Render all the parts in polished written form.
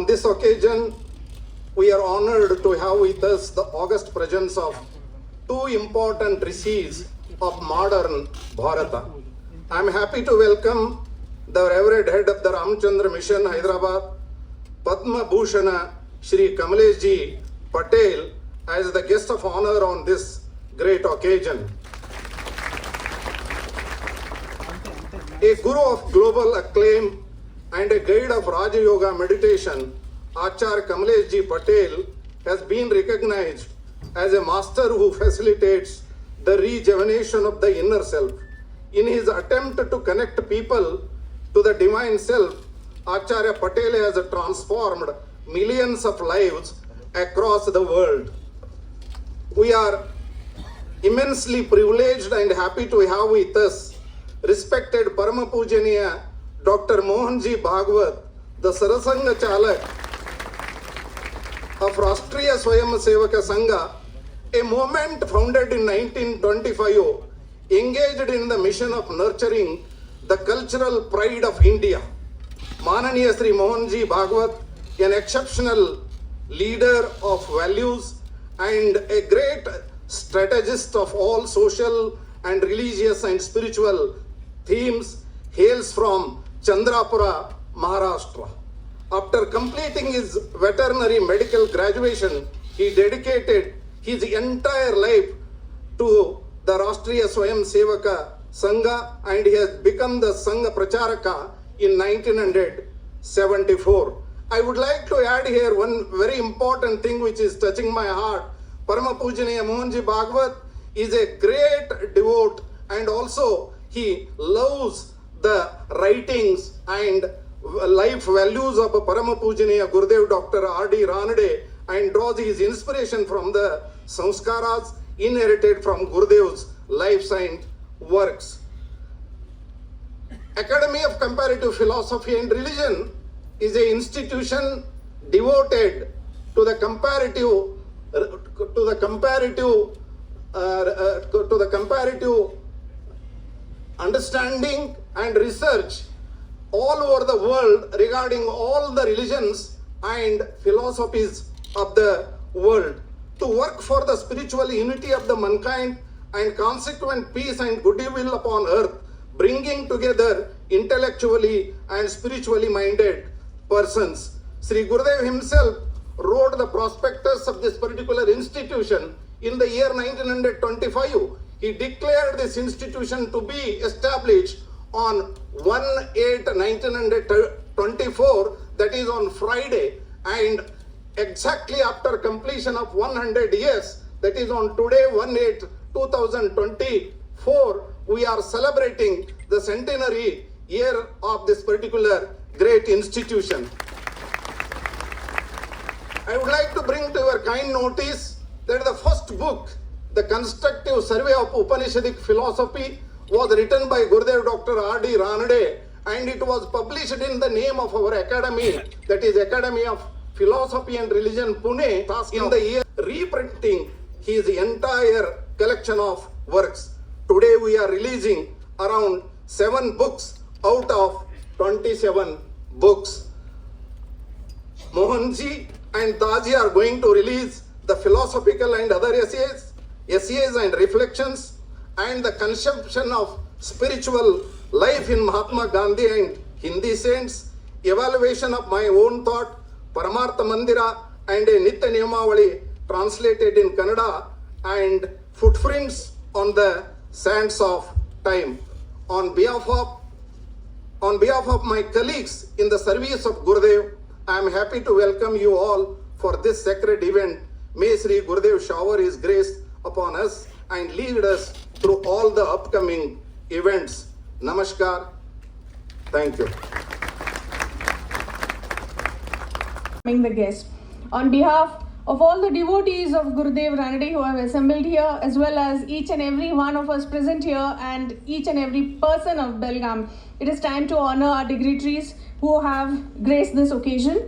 On this occasion, we are honored to have with us the august presence of two important rishis of modern Bharata. I am happy to welcome the Reverend Head of the Ramchandra Mission, Hyderabad, Padma Bhushana Shri Kamlesh Ji Patel, as the guest of honor on this great occasion. A guru of global acclaim and a guide of Raja Yoga meditation, Acharya Kamlesh Ji Patel has been recognized as a master who facilitates the rejuvenation of the inner self. In his attempt to connect people to the divine self, Acharya Patel has transformed millions of lives across the world. We are immensely privileged and happy to have with us respected Parama Pujaniya Dr. Mohanji Bhagwat, the Sarasanga Chalak of Rashtriya Swayam Sevaka Sangha, a movement founded in 1925, engaged in the mission of nurturing the cultural pride of India. Mananiya Sri Mohanji Bhagwat, an exceptional leader of values and a great strategist of all social and religious and spiritual themes, hails from Chandrapura, Maharashtra. After completing his veterinary medical graduation, he dedicated his entire life to the Rashtriya Swayam Sevaka Sangha, and he has become the Sangha Pracharaka in 1974. I would like to add here one very important thing which is touching my heart. Parama Pujaniya Mohanji Bhagwat is a great devote, and also he loves the writings and life values of Parama Pujaniya Gurudev Dr. R.D. Ranade, and draws his inspiration from the sanskaras inherited from Gurudev's lives and works. Academy of Comparative Philosophy and Religion is an institution devoted to the comparative understanding and research all over the world regarding all the religions and philosophies of the world, to work for the spiritual unity of the mankind and consequent peace and goodwill upon earth, bringing together intellectually and spiritually minded persons. Sri Gurudev himself wrote the prospectus of this particular institution in the year 1925. He declared this institution to be established on 1/8/1924, that is on Friday, and exactly after completion of 100 years, that is on today 1/8/2024, we are celebrating the centenary year of this particular great institution. I would like to bring to your kind notice that the first book, The Constructive Survey of Upanishadic Philosophy, was written by Gurudev Dr. R.D. Ranade, and it was published in the name of our academy, that is Academy of Philosophy and Religion, Pune, in the year reprinting his entire collection of works. Today we are releasing around 7 books out of 27 books. Mohanji and Taji are going to release the philosophical and other essays and reflections, and the conception of spiritual life in Mahatma Gandhi and Hindi saints, evaluation of my own thought, Paramartha Mandira, and a Nitya Niyamavali translated in Kannada, and footprints on the sands of time. On behalf of my colleagues in the service of Gurudev, I am happy to welcome you all for this sacred event. May Sri Gurudev shower his grace upon us and lead us through all the upcoming events. Namaskar. Thank you. The guest. On behalf of all the devotees of Gurudev Ranade who have assembled here, as well as each and every one of us present here and each and every person of Belgaum, it is time to honor our dignitaries who have graced this occasion.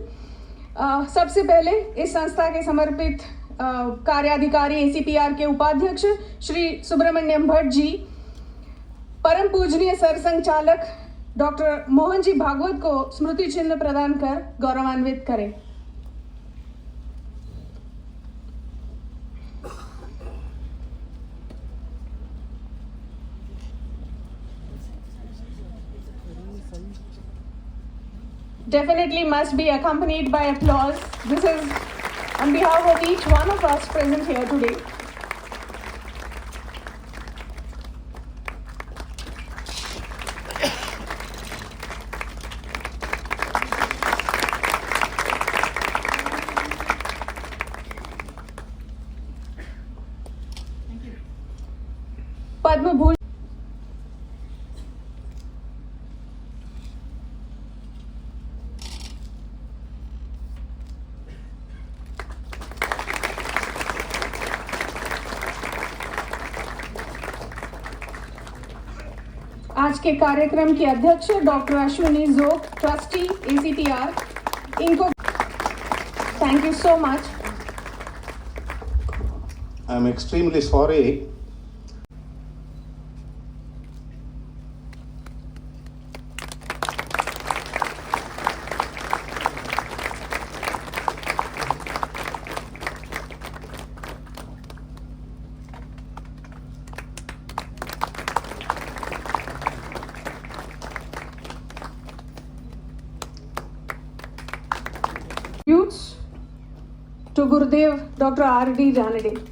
सबसे पहले इस संस्था के समर्पित कार्याधिकारी ACPR के उपाध्यक्ष श्री सुब्रमण्यम भट्ट जी, परम पूजनीय सरसंघ चालक डॉक्टर मोहन जी भागवत को स्मृति चिन्ह प्रदान कर गौरवान्वित करें। Definitely must be accompanied by applause. This is on behalf of each one of us present here today. Padma Bhushan आज के कार्यक्रम की अध्यक्ष डॉक्टर अश्विनी जोग, ट्रस्टी ACTR, इनको thank you so much. I'm extremely sorry. Tributes to Gurudev Dr. R.D. Ranade.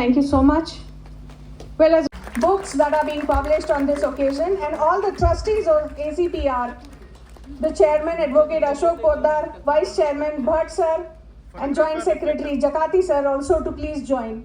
Thank you so much. Well, as books that are being published on this occasion and all the trustees of ACPR, the chairman Advocate Ashok Poddar, vice chairman Bhatt sir and joint secretary Jakati sir also to please join.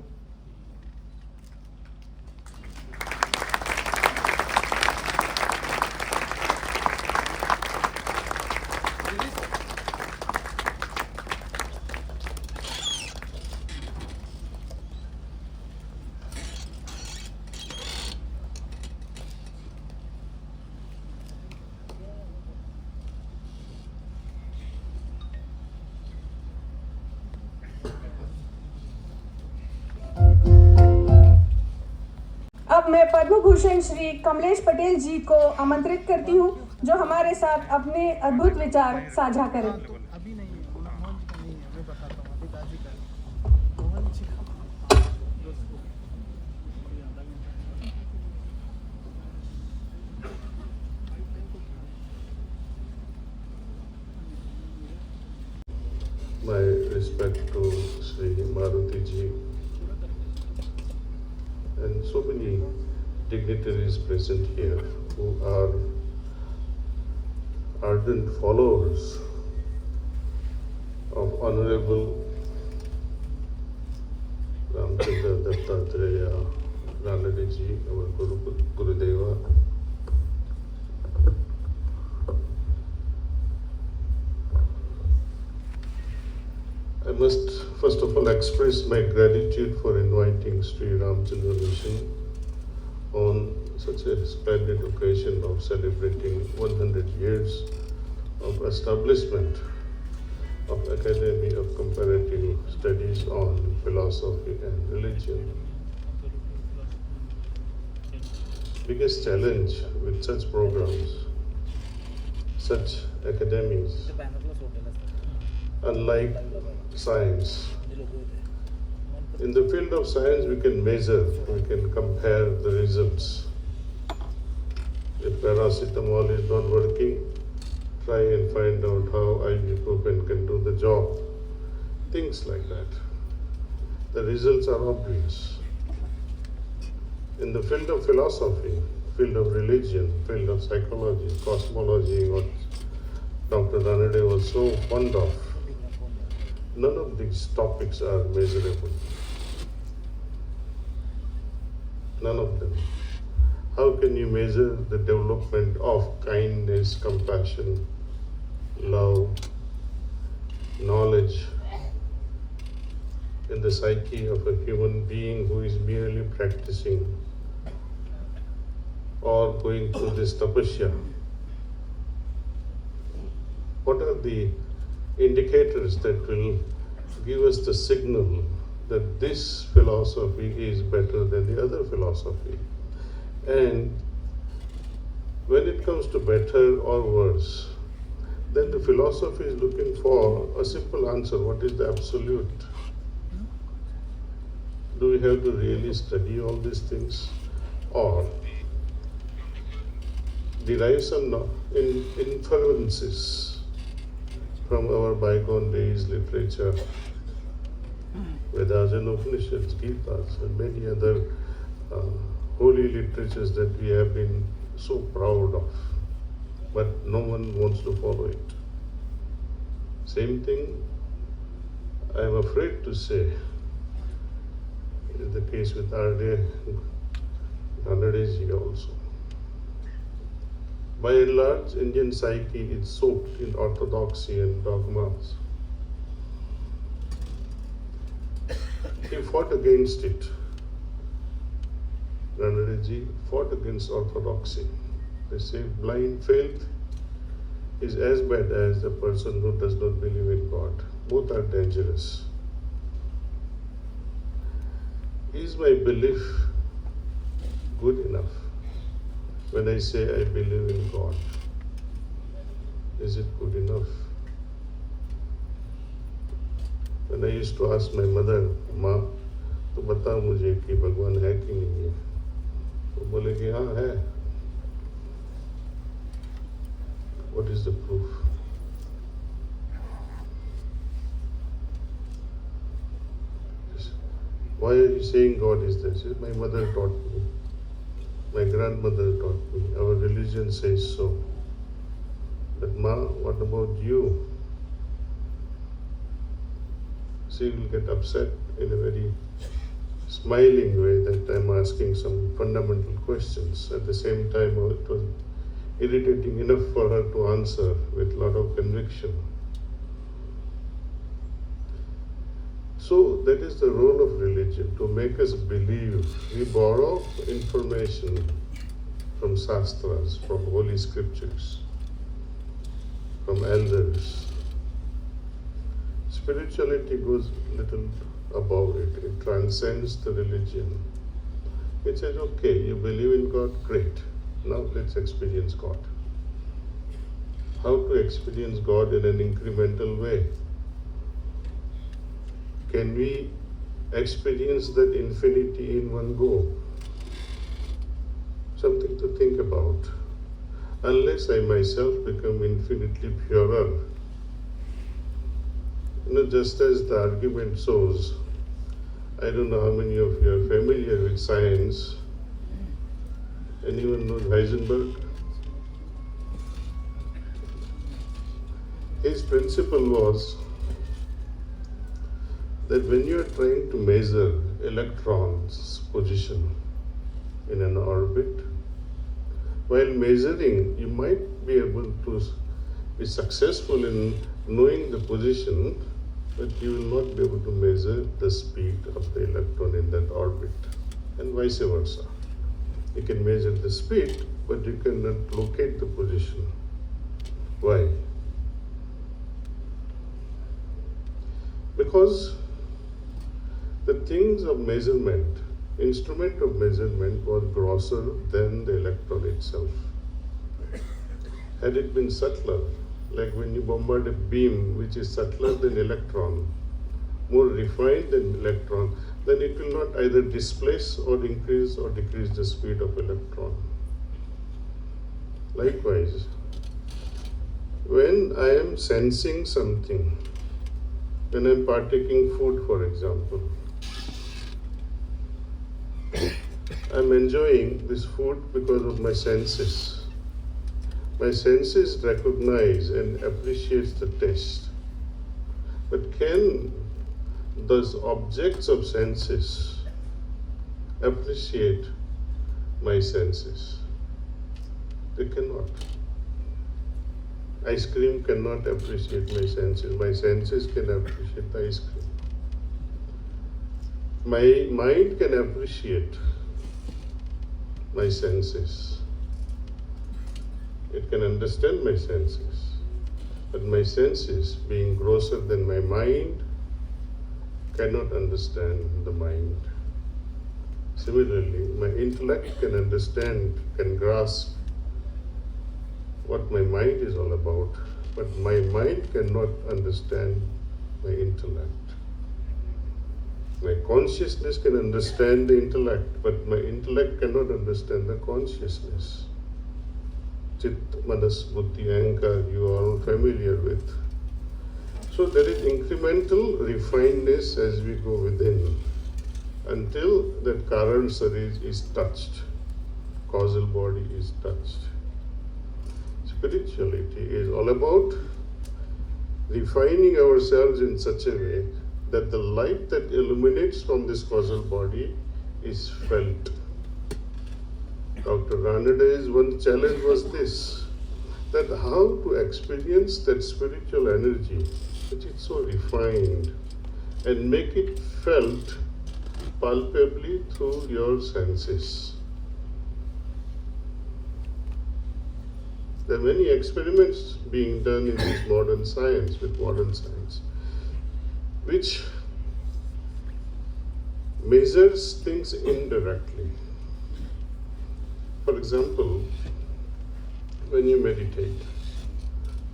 अब मैं पद्म भूषण श्री कमलेश पटेल जी को आमंत्रित करती हूं जो हमारे साथ अपने अद्भुत विचार साझा करें। अभी नहीं है, मोहन जी का नहीं है, मैं बताता हूँ, अभी दादी का है। मोहन जी का My respect to Sri Maruti ji and so many dignitaries present here who are ardent followers of Honorable Ramchandra Dattatreya Ranade ji, our Gurudeva. I must first of all express my gratitude for inviting Sri Ramchandra Mission on such a splendid occasion of celebrating 100 years of establishment of Academy of Comparative Studies on Philosophy and Religion. Biggest challenge with such programs, such academies, unlike science. In the field of science, we can measure, we can compare the results. If paracetamol is not working, try and find out how ibuprofen can do the job. Things like that. The results are obvious. In the field of philosophy, field of religion, field of psychology, cosmology, what Dr. Ranade was so fond of, none of these topics are measurable. None of them. How can you measure the development of kindness, compassion, love, knowledge in the psyche of a human being who is merely practicing or going through this tapasya? What are the indicators that will give us the signal that this philosophy is better than the other philosophy? And when it comes to better or worse, then the philosophy is looking for a simple answer. What is the absolute? Do we have to really study all these things? Or derive some inferences from our bygone days literature, Vedas and Upanishads, Gitas, and many other holy literatures that we have been so proud of, but no one wants to follow it. Same thing, I am afraid to say, is the case with Ranade also. By and large, Indian psyche is soaked in orthodoxy and dogmas. He fought against it. Ranade fought against orthodoxy. They say blind faith is as bad as the person who does not believe in God. Both are dangerous. Is my belief good enough? When I say I believe in God, is it good enough? When I used to ask my mother, माँ तो बता मुझे कि भगवान है कि नहीं है, वो बोले कि हाँ है. What is the proof? Why are you saying God is there? She said, my mother taught me. My grandmother taught me. Our religion says so. But Ma, what about you? She will get upset in a very smiling way that I'm asking some fundamental questions. At the same time, it was irritating enough for her to answer with a lot of conviction. So that is the role of religion, to make us believe. We borrow information from Shastras, from holy scriptures, from elders. Spirituality goes a little above it. It transcends the religion. It says, okay, you believe in God, great. Now let's experience God. How to experience God in an incremental way? Can we experience that infinity in one go? Something to think about. Unless I myself become infinitely purer. Just as the argument shows, I don't know how many of you are familiar with science. Anyone knows Heisenberg? His principle was that when you are trying to measure electrons' position in an orbit, while measuring, you might be able to be successful in knowing the position, but you will not be able to measure the speed of the electron in that orbit, and vice versa. You can measure the speed, but you cannot locate the position. Why? Because the things of measurement, instrument of measurement was grosser than the electron itself. Had it been subtler, like when you bombard a beam which is subtler than electron, more refined than electron, then it will not either displace or increase or decrease the speed of electron. Likewise, when I am sensing something, when I am partaking food, for example, I am enjoying this food because of my senses. My senses recognize and appreciate the taste. But can those objects of senses appreciate my senses. They cannot. Ice cream cannot appreciate my senses. My senses can appreciate the ice cream. My mind can appreciate my senses. It can understand my senses. But my senses, being grosser than my mind, cannot understand the mind. Similarly, my intellect can understand, can grasp what my mind is all about, but my mind cannot understand my intellect. My consciousness can understand the intellect, but my intellect cannot understand the consciousness. Chit, Manas, Buddhi, Ahankar, you are all familiar with. So there is incremental refinedness as we go within until that Karan Sarir is touched, causal body is touched. Spirituality is all about refining ourselves in such a way that the light that illuminates from this causal body is felt. Dr. Ranede's one challenge was this, that how to experience that spiritual energy, which is so refined, and make it felt palpably through your senses. There are many experiments being done in this modern science, which measures things indirectly. For example, when you meditate,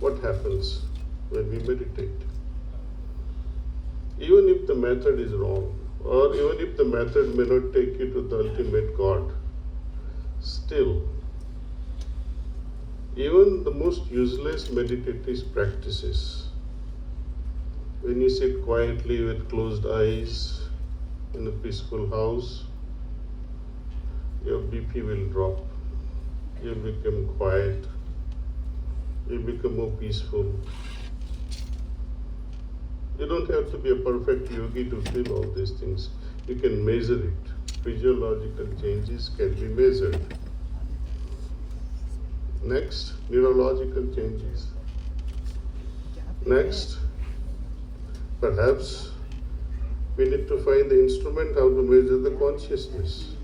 what happens when we meditate? Even if the method is wrong, or even if the method may not take you to the ultimate God, still, even the most useless meditative practices, when you sit quietly with closed eyes in a peaceful house, your BP will drop, you'll become quiet, you'll become more peaceful. You don't have to be a perfect yogi to feel all these things. You can measure it. Physiological changes can be measured. Next, neurological changes. Next, perhaps we need to find the instrument how to measure the consciousness.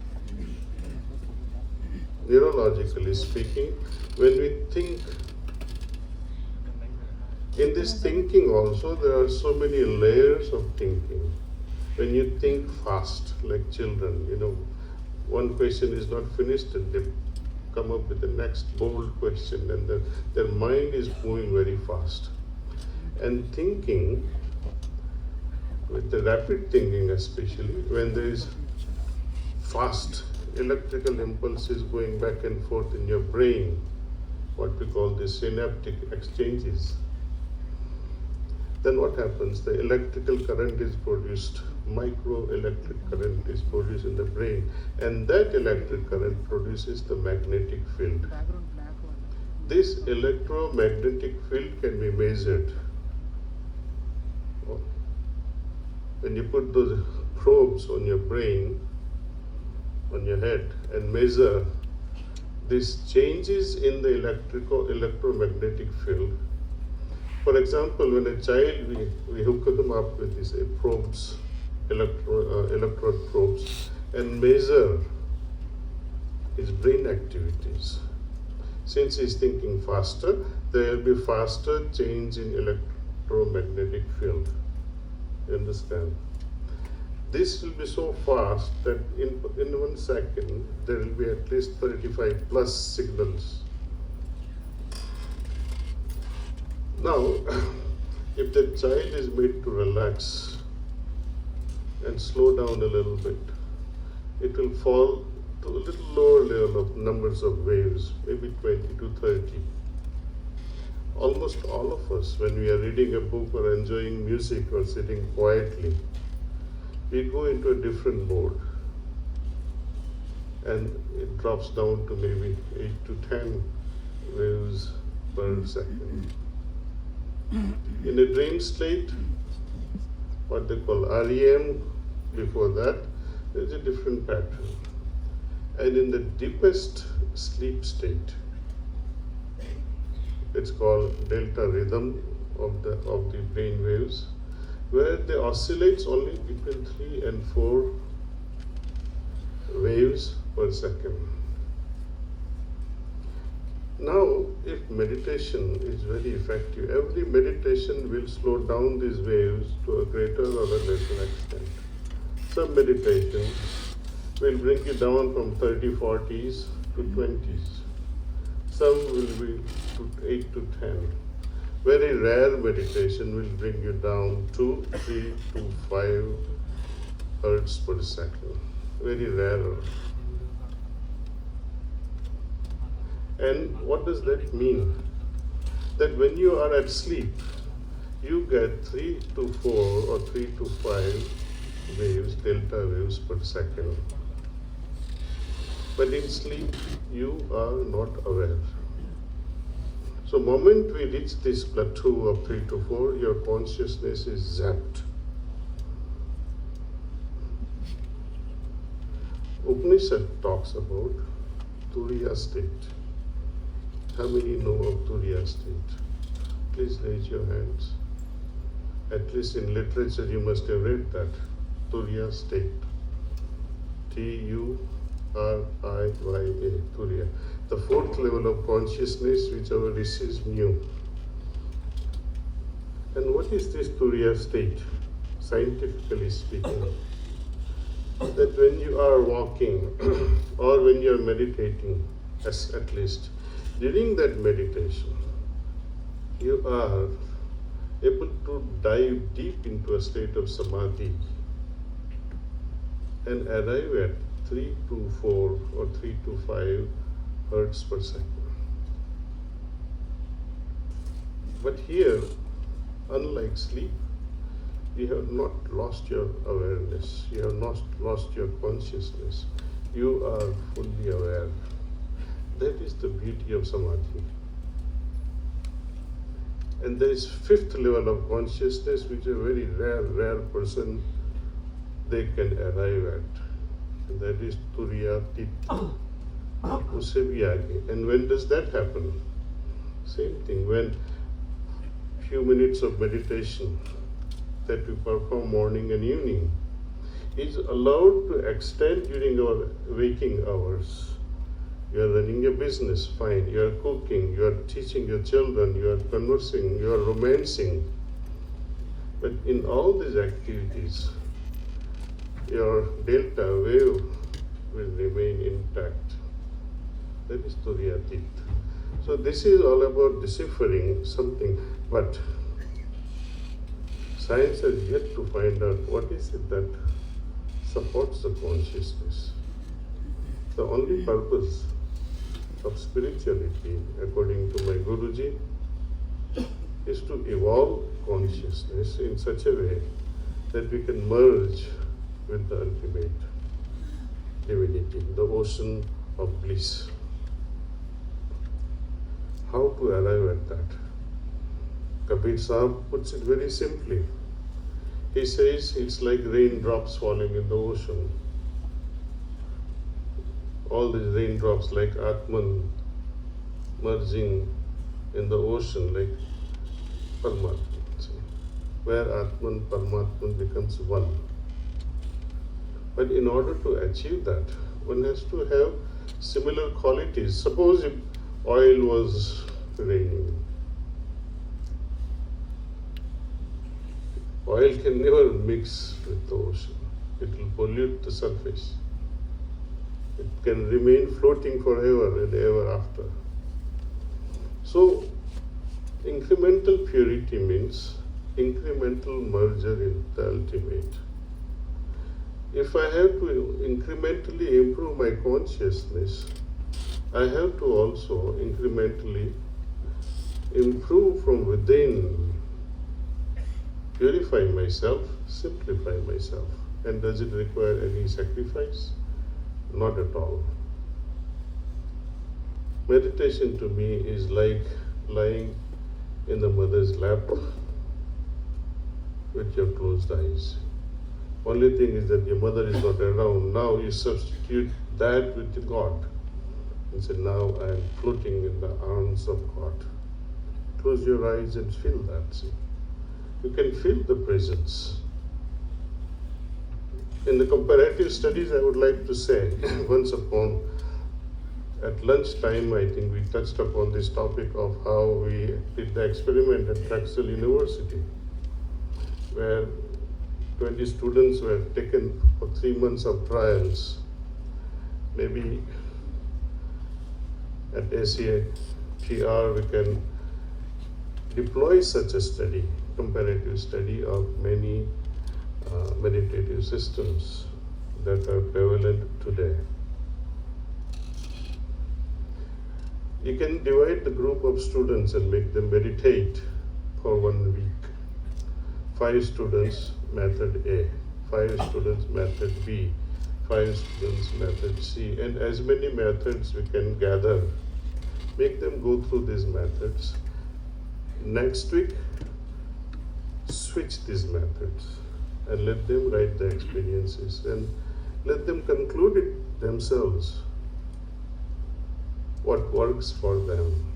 Neurologically speaking, when we think, in this thinking also there are so many layers of thinking. When you think fast, like children, one question is not finished and they come up with the next bold question, and their mind is moving very fast. And thinking, with the rapid thinking especially, when there is fast electrical impulses going back and forth in your brain, what we call the synaptic exchanges, then what happens? The electrical current is produced, microelectric current is produced in the brain, and that electric current produces the magnetic field. Background black one. This electromagnetic field can be measured. When you put those probes on your brain, on your head, and measure these changes in the electromagnetic field. For example, when a child, we hook him up with these probes, electrode probes, and measure his brain activities. Since he's thinking faster, there will be faster change in electromagnetic field. You understand? This will be so fast that in 1 second there will be at least 35 plus signals. Now, if the child is made to relax and slow down a little bit, it will fall to a little lower level of numbers of waves, maybe 20 to 30. Almost all of us, when we are reading a book or enjoying music or sitting quietly, we go into a different mode, and it drops down to maybe 8 to 10 waves per second. In a dream state, what they call REM, before that, there's a different pattern. And in the deepest sleep state, it's called delta rhythm of the brain waves, where they oscillates only between 3 and 4 waves per second. Now, if meditation is very effective, every meditation will slow down these waves to a greater or a lesser extent. Some meditation will bring you down from 30, 40s to 20s. Some will be to 8 to 10. Very rare meditation will bring you down 2, 3 to 5 hertz per second. Very rare. And what does that mean? That when you are at sleep, you get 3 to 4 or 3 to 5 waves, delta waves per second. But in sleep, you are not aware. So moment we reach this plateau of 3 to 4, your consciousness is zapped. Upanishad talks about Turiya state. How many know of Turiya state? Please raise your hands. At least in literature you must have read that. Turiya state. Turiya, Turiya. The fourth level of consciousness which our rishis knew. And what is this Turiya state, scientifically speaking? That when you are walking or when you are meditating, at least, during that meditation, you are able to dive deep into a state of samadhi and arrive at 3 to 4 or 3 to 5 hertz per second. But here, unlike sleep, you have not lost your awareness, you have not lost your consciousness, you are fully aware. That is the beauty of samadhi. And there is fifth level of consciousness which a very rare person they can arrive at. And that is Turiya Tita. Usse bhi aage. And when does that happen? Same thing, when few minutes of meditation that we perform morning and evening is allowed to extend during our waking hours. You are running a business, fine. You are cooking, you are teaching your children, you are conversing, you are romancing. But in all these activities, your delta wave will remain intact. That is Turiya Tita. So this is all about deciphering something, but science has yet to find out what is it that supports the consciousness. The only purpose of spirituality, according to my Guruji, is to evolve consciousness in such a way that we can merge with the ultimate divinity, the ocean of bliss. How to arrive at that? Kabir Sahib puts it very simply. He says it's like raindrops falling in the ocean. All these raindrops like Atman merging in the ocean like Paramatman, where Atman, Paramatman becomes one. But in order to achieve that, one has to have similar qualities. Suppose if oil was raining. Oil can never mix with the ocean. It will pollute the surface. It can remain floating forever and ever after. So, incremental purity means incremental merger in the ultimate. If I have to incrementally improve my consciousness, I have to also incrementally improve from within, purify myself, simplify myself. And does it require any sacrifice? Not at all. Meditation to me is like lying in the mother's lap with your closed eyes, Only thing is that your mother is not around. Now you substitute that with God. And say, now I am floating in the arms of God. Close your eyes and feel that. See, you can feel the presence. In the comparative studies, I would like to say, once upon, at lunchtime, I think we touched upon this topic of how we did the experiment at Drexel University, where 20 students were taken for 3 months of trials. Maybe at ACTR we can deploy such a study, comparative study of many meditative systems that are prevalent today. You can divide the group of students and make them meditate for 1 week. 5 students, method A, 5 students, method B, 5 students, method C, and as many methods we can gather. Make them go through these methods. Next week, switch these methods and let them write the experiences and let them conclude it themselves. What works for them.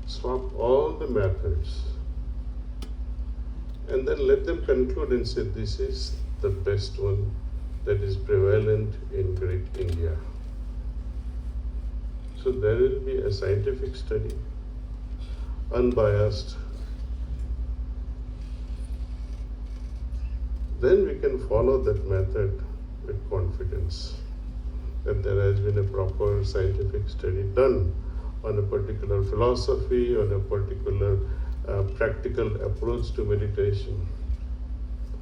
Swap all the methods and then let them conclude and say, this is the best one that is prevalent in Great India. So there will be a scientific study, unbiased. Then we can follow that method with confidence that there has been a proper scientific study done on a particular philosophy, on a particular practical approach to meditation.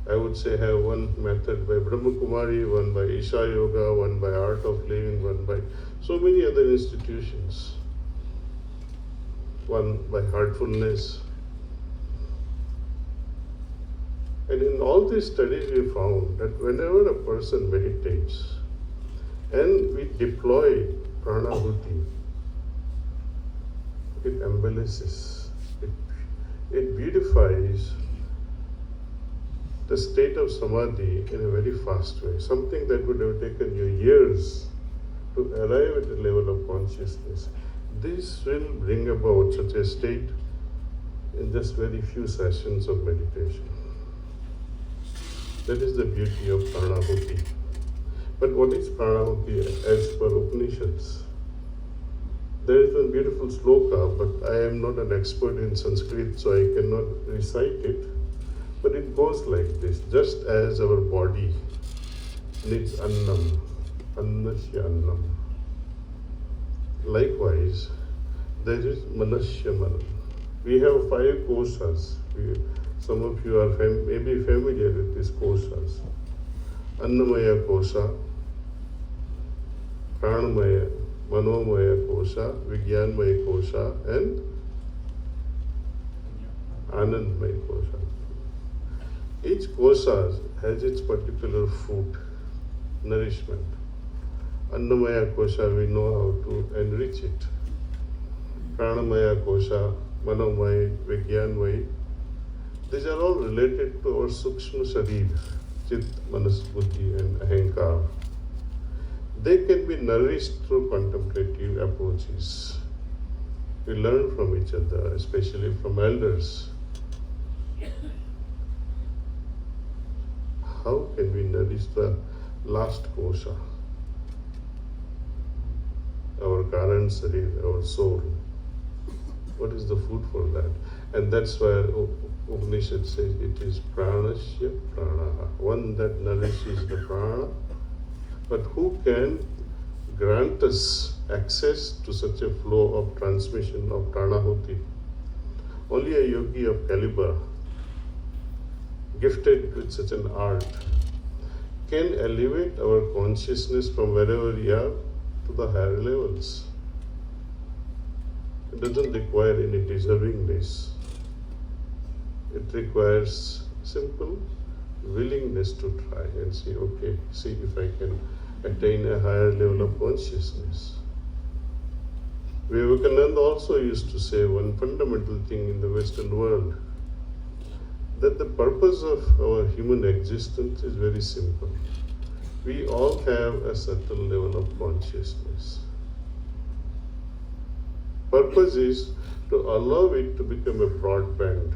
I would say have one method by Brahma Kumari, one by Isha Yoga, one by Art of Living, one by so many other institutions, one by Heartfulness. And in all these studies we found that whenever a person meditates and we deploy pranahuti, it embellishes, it beautifies the state of samadhi in a very fast way, something that would have taken you years to arrive at the level of consciousness. This will bring about such a state in just very few sessions of meditation. That is the beauty of pranahuti. But what is pranahuti as per Upanishads? There is one beautiful sloka, but I am not an expert in Sanskrit, so I cannot recite it. But it goes like this: just as our body needs annam, annasya annam, likewise there is manasya manam. We have 5 koshas. Some of you are maybe familiar with these koshas. Annamaya kosha, pranamaya, manomaya kosha, vigyanmaya kosha, and anandmaya kosha. Each kosha has its particular food, nourishment. Annamaya kosha, we know how to enrich it. Pranamaya kosha, manomaya, vigyanmaya. These are all related to our sukshma sharir, chit, manas, buddhi, and ahankar. They can be nourished through contemplative approaches. We learn from each other, especially from elders. How can we nourish the last kosha? Our karan sharir, our soul. What is the food for that? And that's why Upanishad says it is pranasya pranaha, one that nourishes the prana. But who can grant us access to such a flow of transmission of pranahuti? Only a yogi of caliber, gifted with such an art, can elevate our consciousness from wherever we are to the higher levels. It doesn't require any deservingness. It requires simple willingness to try and see, okay, see if I can attain a higher level of consciousness. Vivekananda also used to say one fundamental thing in the Western world. that the purpose of our human existence is very simple. We all have a certain level of consciousness. Purpose is to allow it to become a broadband.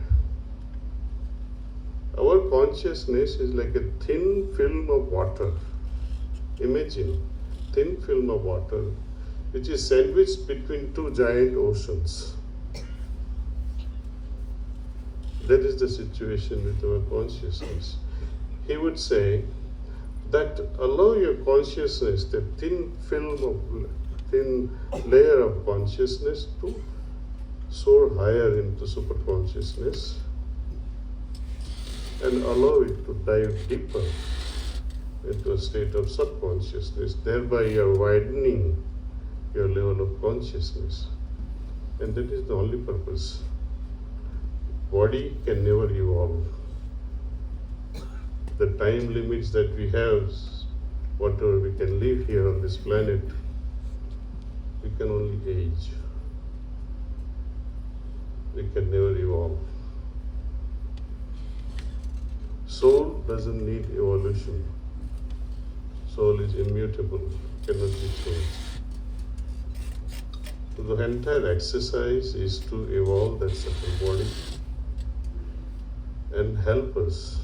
Our consciousness is like a thin film of water. Imagine, thin film of water which is sandwiched between two giant oceans. That is the situation with our consciousness. He would say that allow your consciousness, the thin layer of consciousness, to soar higher into superconsciousness and allow it to dive deeper into a state of subconsciousness. Thereby you are widening your level of consciousness. And that is the only purpose. Body can never evolve. The time limits that we have, whatever we can live here on this planet, we can only age. We can never evolve. Soul doesn't need evolution. Soul is immutable, cannot be changed. So the entire exercise is to evolve that subtle body and help us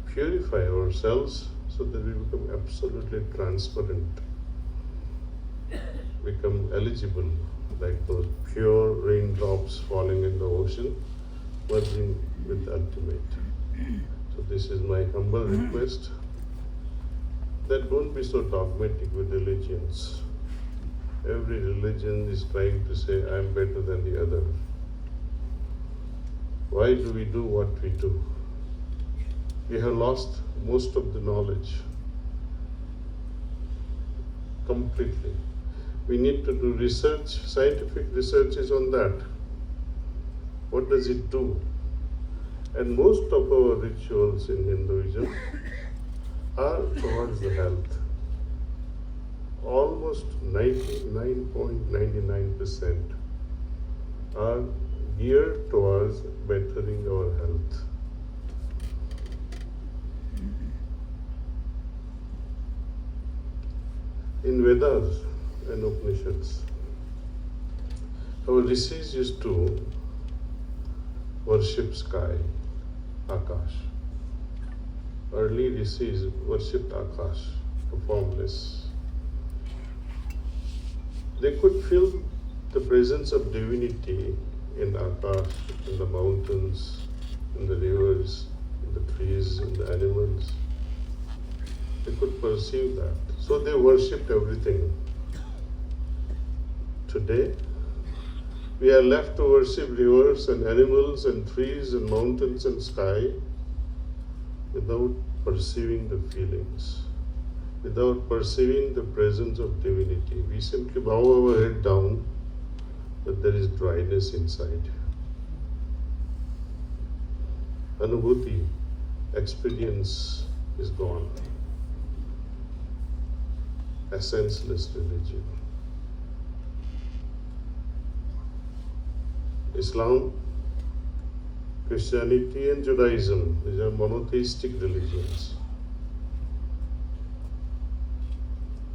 purify ourselves so that we become absolutely transparent, become eligible, like those pure raindrops falling in the ocean, merging with the ultimate. So this is my humble request, that don't be so dogmatic with religions. Every religion is trying to say, I am better than the other. Why do we do what we do? We have lost most of the knowledge completely. We need to do research, scientific researches on that. What does it do? And most of our rituals in Hinduism are towards the health. Almost 99.99% are geared towards bettering our health. In Vedas and Upanishads, our rishis used to worship sky, Akash. Early rishis worshipped Akash, the formless. They could feel the presence of divinity in Akash, in the mountains, in the rivers, in the trees, in the animals. They could perceive that. So they worshipped everything. Today, we are left to worship rivers and animals and trees and mountains and sky without perceiving the feelings, without perceiving the presence of divinity. We simply bow our head down, but there is dryness inside. Anubhuti, experience is gone. A senseless religion. Islam, Christianity and Judaism, these are monotheistic religions.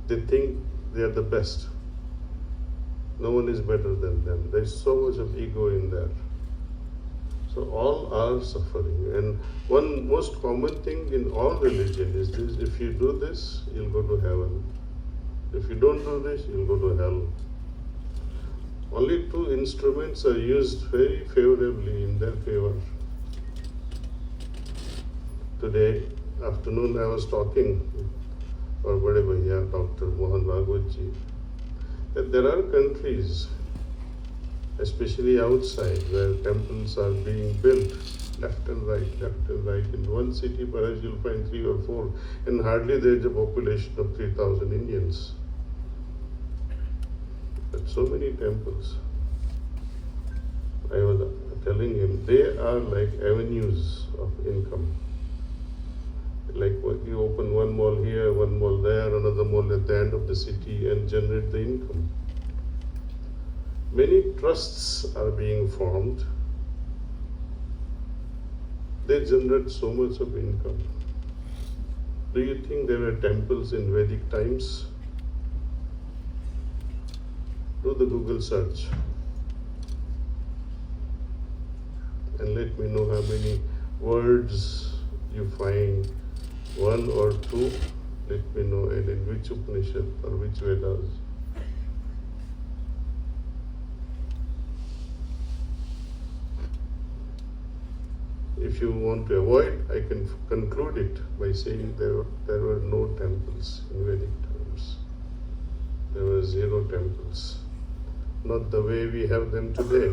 They think they are the best. No one is better than them. There is so much of ego in there. So all are suffering. And one most common thing in all religion is this: if you do this, you'll go to heaven. If you don't do this, you'll go to hell. Only two instruments are used very favorably in their favor. Today afternoon I was talking to our Bade Bhaiya, Dr. Mohan Bhagwat ji, that there are countries, especially outside, where temples are being built left and right, left and right. In one city perhaps you'll find 3 or 4, and hardly there is a population of 3,000 Indians. But so many temples. I was telling him, they are like avenues of income. Like you open one mall here, one mall there, another mall at the end of the city, and generate the income. Many trusts are being formed they generate so much of income. Do you think there were temples in Vedic times? Do the Google search and let me know how many words you find, one or two. Let me know, and in which Upanishad or which Vedas. If you want to avoid, I can conclude it by saying there were no temples in Vedic times. There were 0 temples. Not the way we have them today.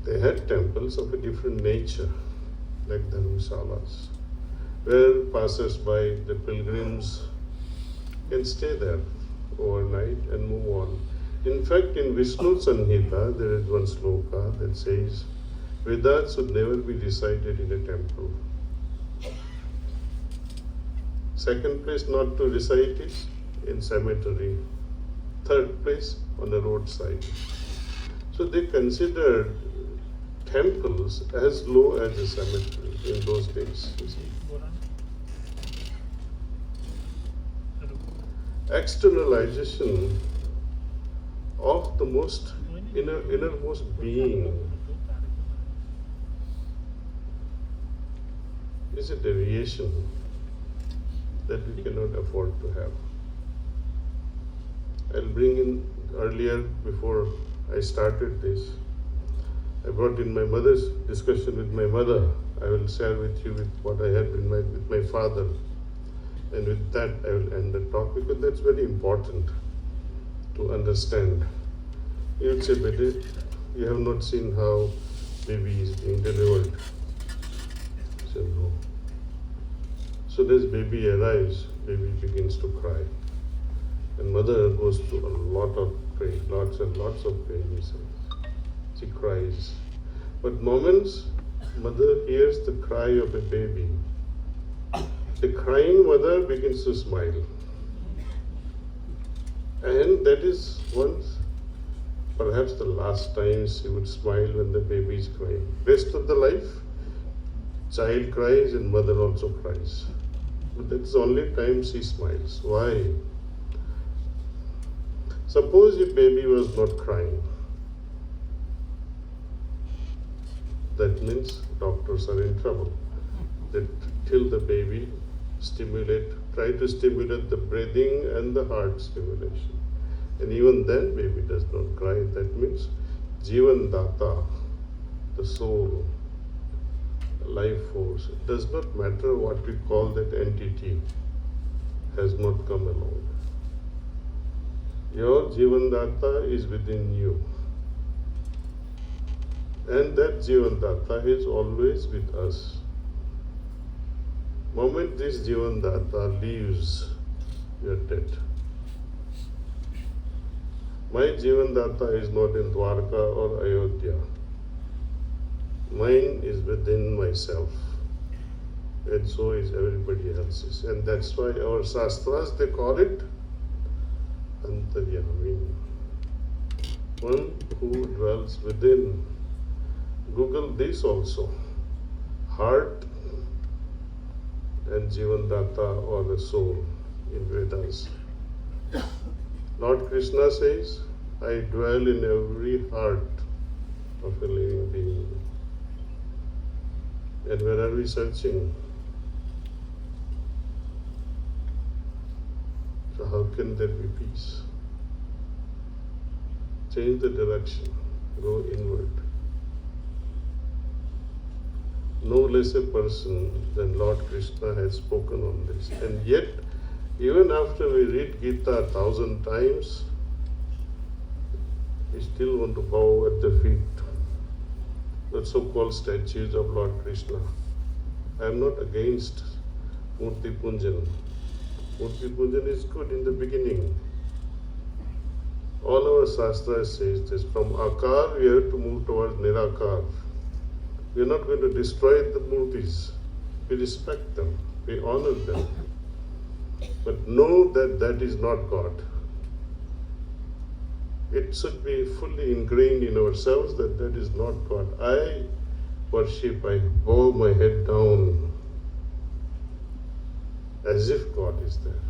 They had temples of a different nature, like dharmasalas, where passers-by, the pilgrims, can stay there overnight and move on. In fact, in Vishnu Sanhita, there is one sloka that says, Vedas should never be recited in a temple. Second place not to recite is in cemetery. Third place on the roadside. So they considered temples as low as a cemetery in those days. You see. Externalization of the most innermost being is a deviation that we cannot afford to have. I'll bring in earlier, before I started this, I brought in my mother's discussion with my mother. I will share with you with what I had with my father. And with that, I will end the talk, because that's very important to understand. You would say, Betty, you have not seen how baby is being delivered. I said, no. So this baby arrives, baby begins to cry. And mother goes through a lot of pain, lots and lots of pain, he says. She cries. But moments, mother hears the cry of a baby. The crying mother begins to smile. And that is once, perhaps the last time she would smile when the baby is crying. Rest of the life, child cries and mother also cries. But that's the only time she smiles. Why? Suppose if baby was not crying, that means doctors are in trouble. That till the baby try to stimulate the breathing and the heart stimulation. And even then baby does not cry. That means Jivan Data, the soul, life force, it does not matter what we call that entity, has not come along. Your Jivan Data is within you. And that Jivan Data is always with us. Moment this Jivan Data leaves, you are dead. My Jivan Data is not in Dwarka or Ayodhya. Mine is within myself. And so is everybody else's. And that's why our Shastras, they call it Antaryami. One who dwells within. Google this also. Heart and Jivan Data, or the soul in Vedas. Lord Krishna says, I dwell in every heart of a living being. And where are we searching? So how can there be peace? Change the direction, go inward. No less a person than Lord Krishna has spoken on this. And yet, even after we read Gita 1,000 times, we still want to bow at the feet, the so-called statues of Lord Krishna. I am not against Murti Punjan. Murti Punjan is good in the beginning. All our Shastras says this, from Akar we have to move towards Nirakar. We are not going to destroy the murtis. We respect them, we honor them. But know that that is not God. It should be fully ingrained in ourselves that that is not God. worship, I bow my head down as if God is there.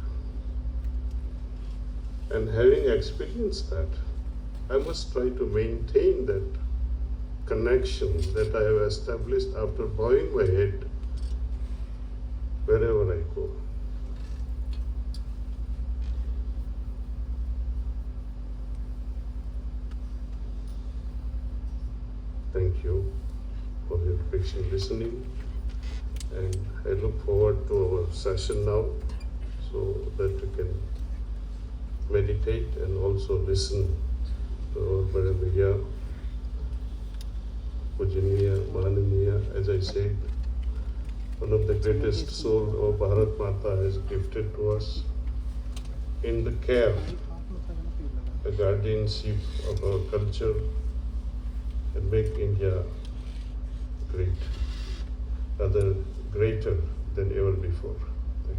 And having experienced that, I must try to maintain that connection that I have established after bowing my head wherever I go. Thank you for your patient listening, and I look forward to our session now so that we can meditate and also listen to our Madhya, Pujaniya, Mahananiya. As I said, one of the greatest souls of Bharat Mata has gifted to us in the care, the guardianship of our culture, and make India great, rather greater than ever before. Thank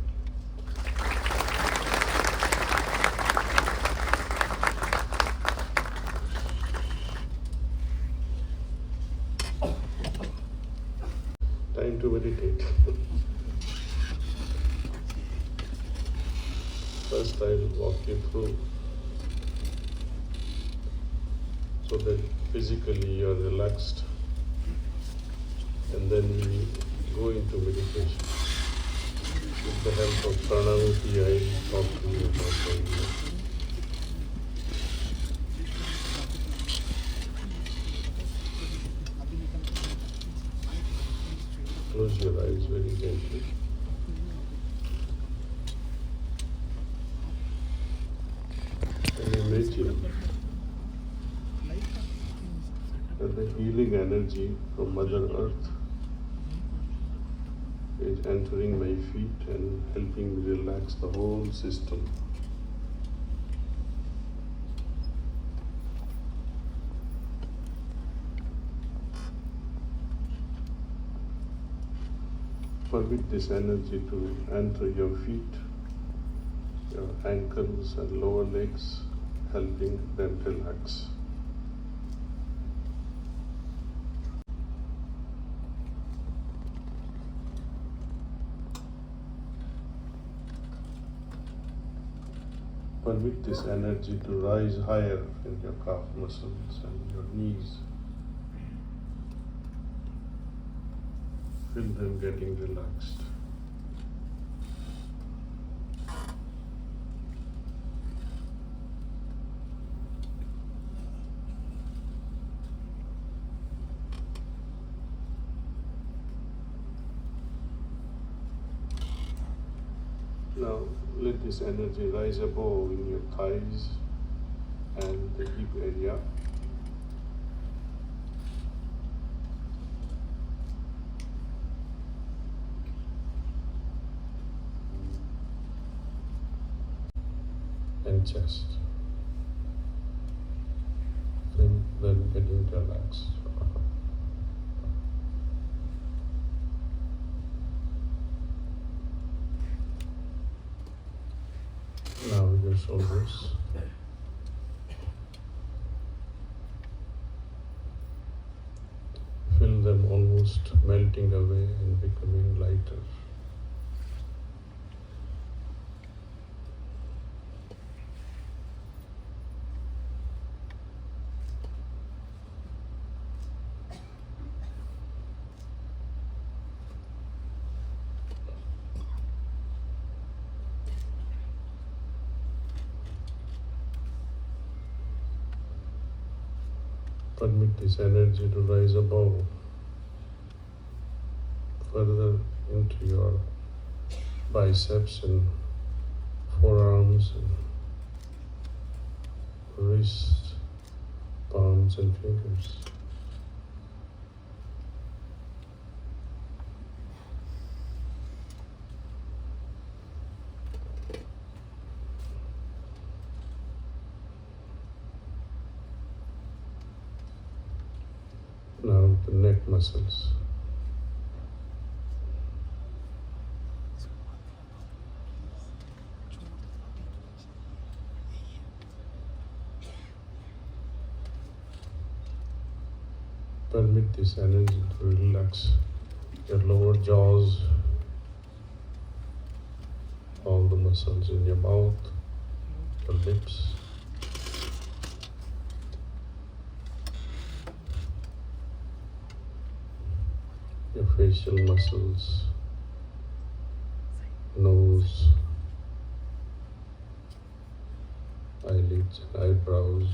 you. Time to meditate. First, I will walk you through so that physically you are relaxed, and then we go into meditation. With the help of Pranamati, I will talk to you about meditation. Close your eyes very gently. And imagine that the healing energy from Mother Earth is entering my feet and helping me relax the whole system. Permit this energy to enter your feet, your ankles and lower legs, helping them relax. Permit this energy to rise higher in your calf muscles and your knees. Feel them getting relaxed. Now let this energy rise above in your thighs and the hip area. And chest. Feel them getting relaxed. Now your shoulders. Feel them almost melting away and becoming lighter. Permit this energy to rise above, further into your biceps and forearms and wrists, palms and fingers. Now the neck muscles. Permit this energy to relax your lower jaws, all the muscles in your mouth, your lips. Your facial muscles, nose, eyelids and eyebrows,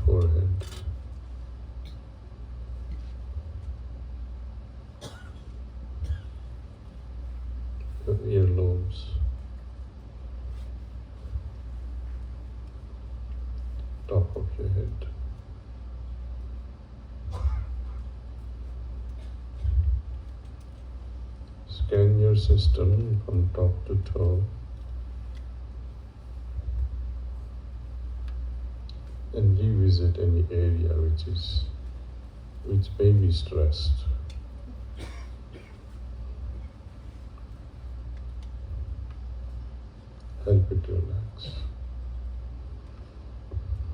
forehead, your earlobes, top of your head. Scan your system from top to toe and revisit any area which may be stressed. Help it relax.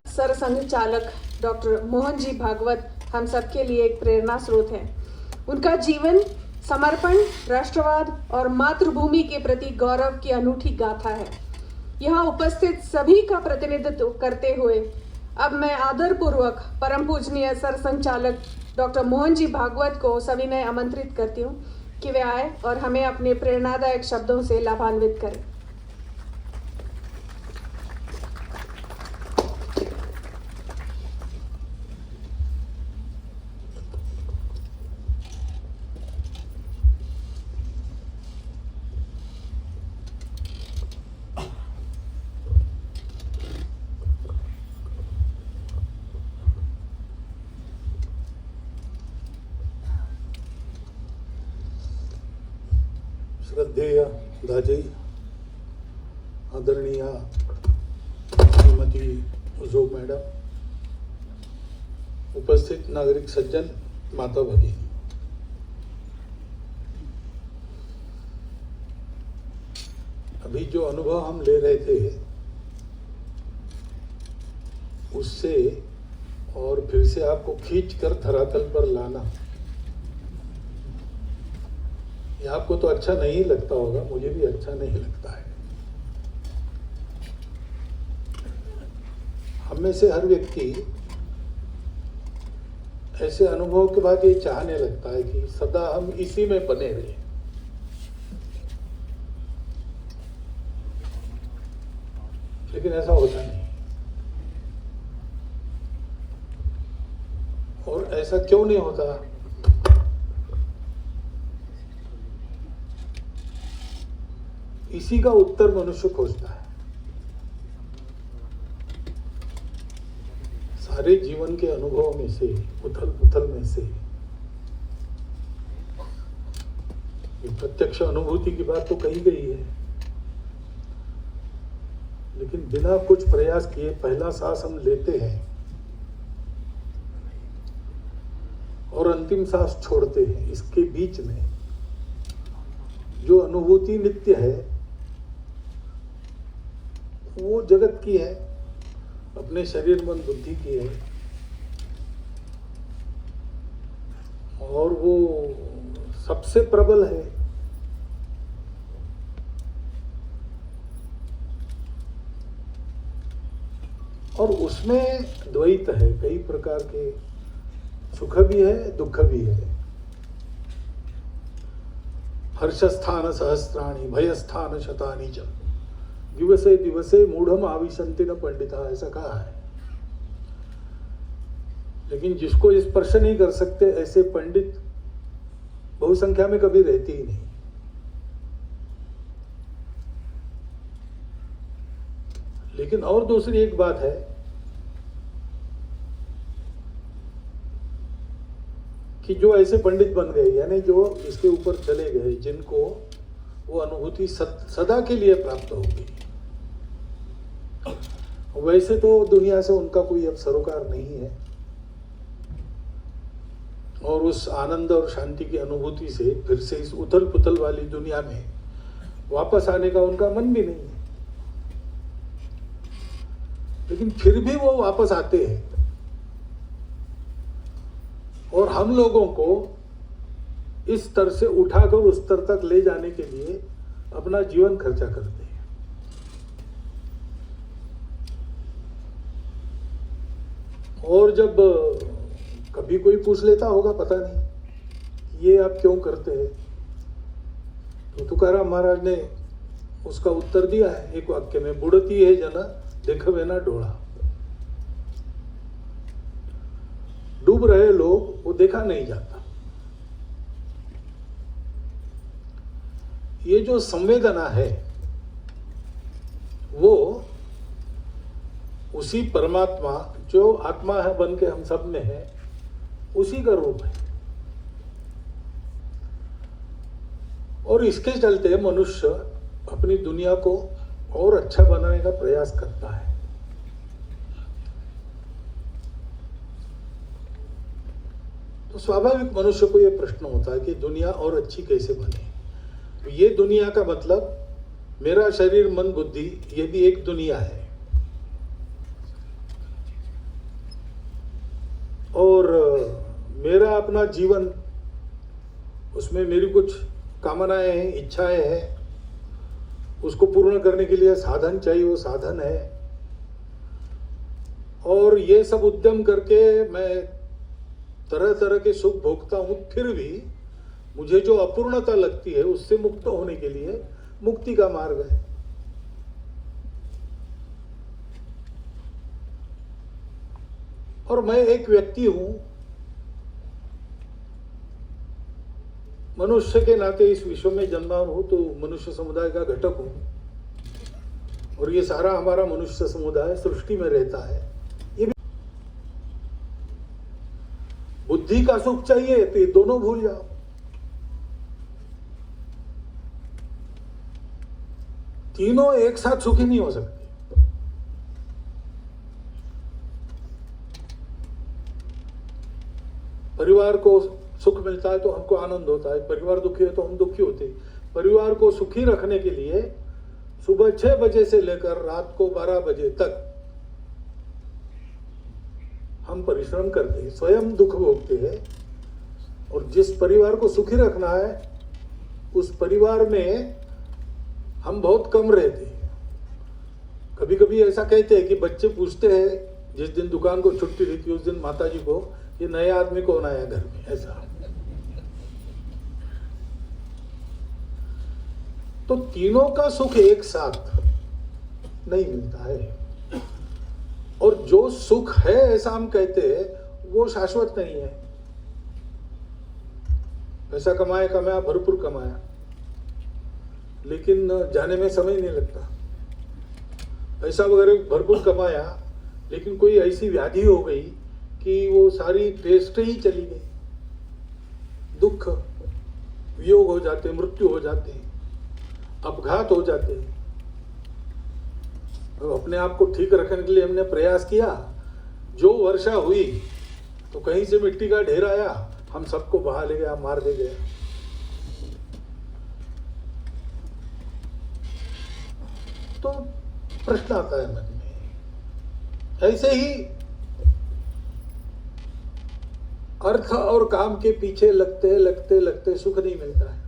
सरसंघ चालक doctor Mohan ji Bhagavat हम सबके लिए एक प्रेरणा स्रोत है। उनका जीवन समर्पण, राष्ट्रवाद और मातृभूमि के प्रति गौरव की अनूठी गाथा है। यहाँ उपस्थित सभी का प्रतिनिधित्व करते हुए अब मैं आदरपूर्वक परम पूजनीय सरसंघचालक डॉक्टर मोहन जी भागवत को सविनय आमंत्रित करती हूँ कि वे आए और हमें अपने प्रेरणादायक शब्दों से लाभान्वित करें। श्रद्धेय दाजी, आदरणीय श्रीमती उजो मैडम, उपस्थित नागरिक सज्जन, माता भगिनी, अभी जो अनुभव हम ले रहे थे उससे और फिर से आपको खींचकर धरातल पर लाना, ये आपको तो अच्छा नहीं लगता होगा, मुझे भी अच्छा नहीं लगता है। हम में से हर व्यक्ति ऐसे अनुभव के बाद ये चाहने लगता है कि सदा हम इसी में बने रहे, लेकिन ऐसा होता नहीं। और ऐसा क्यों नहीं होता? इसी का उत्तर मनुष्य खोजता है। सारे जीवन के अनुभव में से, उथल पुथल में से, ये प्रत्यक्ष अनुभूति की बात तो कही गई है, लेकिन बिना कुछ प्रयास किए पहला सांस हम लेते हैं और अंतिम सांस छोड़ते हैं। इसके बीच में जो अनुभूति नित्य है वो जगत की है, अपने शरीर मन बुद्धि की है, और वो सबसे प्रबल है। और उसमें द्वैत है, कई प्रकार के सुख भी है, दुख भी है। हर्षस्थान सहस्राणि, भयस्थान शतानि च, दिवसे दिवसे मूढ़म आविशन्ति न पंडिता, ऐसा कहा है। लेकिन जिसको स्पर्श नहीं कर सकते ऐसे पंडित बहुसंख्या में कभी रहते ही नहीं। लेकिन और दूसरी एक बात है कि जो ऐसे पंडित बन गए, यानी जो इसके ऊपर चले गए, जिनको वो अनुभूति सदा के लिए प्राप्त हो गई, वैसे तो दुनिया से उनका कोई अब सरोकार नहीं है, और उस आनंद और शांति की अनुभूति से फिर से इस उथल पुथल वाली दुनिया में वापस आने का उनका मन भी नहीं है। लेकिन फिर भी वो वापस आते हैं और हम लोगों को इस स्तर से उठाकर उस स्तर तक ले जाने के लिए अपना जीवन खर्चा करते हैं। और जब कभी कोई पूछ लेता होगा, पता नहीं ये आप क्यों करते हैं, तो तुकाराम महाराज ने उसका उत्तर दिया है एक वाक्य में, बुड़ती है जना देखवे ना डोळा। डूब रहे लोग वो देखा नहीं जाता। ये जो संवेदना है वो उसी परमात्मा जो आत्मा है बन के हम सब में है, उसी का रूप है। और इसके चलते मनुष्य अपनी दुनिया को और अच्छा बनाने का प्रयास करता है। तो स्वाभाविक मनुष्य को यह प्रश्न होता है कि दुनिया और अच्छी कैसे बने। तो ये दुनिया का मतलब मेरा शरीर मन बुद्धि, ये भी एक दुनिया है। और मेरा अपना जीवन, उसमें मेरी कुछ कामनाएं हैं, इच्छाएं हैं, उसको पूर्ण करने के लिए साधन चाहिए, वो साधन है। और ये सब उद्यम करके मैं तरह तरह के सुख भोगता हूं, फिर भी मुझे जो अपूर्णता लगती है उससे मुक्त होने के लिए मुक्ति का मार्ग है। और मैं एक व्यक्ति हूं, मनुष्य के नाते इस विश्व में जन्मा हूं, तो मनुष्य समुदाय का घटक हूं। और ये सारा हमारा मनुष्य समुदाय सृष्टि में रहता है। ये भी बुद्धि का सुख चाहिए तो ये दोनों भूल जाओ। तीनों एक साथ सुखी नहीं हो सकते। परिवार को सुख मिलता है तो हमको आनंद होता है, परिवार दुखी है तो हम दुखी होते हैं। परिवार को सुखी रखने के लिए सुबह 6 बजे से लेकर रात को 12 बजे तक हम परिश्रम करते हैं, स्वयं दुख भोगते हैं। और जिस परिवार को सुखी रखना है उस परिवार में हम बहुत कम रहते हैं। कभी कभी ऐसा कहते हैं कि बच्चे पूछते हैं, जिस दिन दुकान को छुट्टी रहती है उस दिन माताजी को, ये नया आदमी कौन आया घर में, ऐसा। तो तीनों का सुख एक साथ नहीं मिलता है। और जो सुख है ऐसा हम कहते हैं वो शाश्वत नहीं है। पैसा कमाया भरपूर कमाया, लेकिन जाने में समय नहीं लगता। पैसा वगैरह भरपूर कमाया, लेकिन कोई ऐसी व्याधि हो गई कि वो सारी टेस्ट ही चली गई। दुख, वियोग हो जाते, मृत्यु हो जाते, अपघात हो जाते। तो अपने आप को ठीक रखने के लिए हमने प्रयास किया, जो वर्षा हुई तो कहीं से मिट्टी का ढेर आया, हम सबको बहा ले गया, मार दे गया। तो प्रश्न आता है मन में। ऐसे ही अर्थ और काम के पीछे लगते लगते लगते सुख नहीं मिलता है।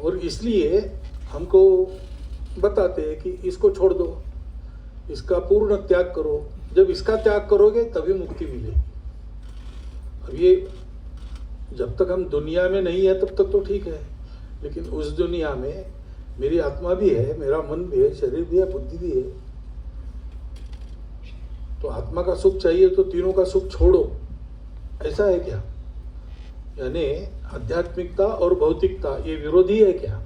और इसलिए हमको बताते हैं कि इसको छोड़ दो, इसका पूर्ण त्याग करो। जब इसका त्याग करोगे तभी मुक्ति मिलेगी। अब ये जब तक हम दुनिया में नहीं है तब तक तो ठीक है, लेकिन उस दुनिया में मेरी आत्मा भी है, मेरा मन भी है, शरीर भी है, बुद्धि भी है। तो आत्मा का सुख चाहिए तो तीनों का सुख छोड़ो, ऐसा है क्या? यानी आध्यात्मिकता और भौतिकता ये विरोधी है क्या?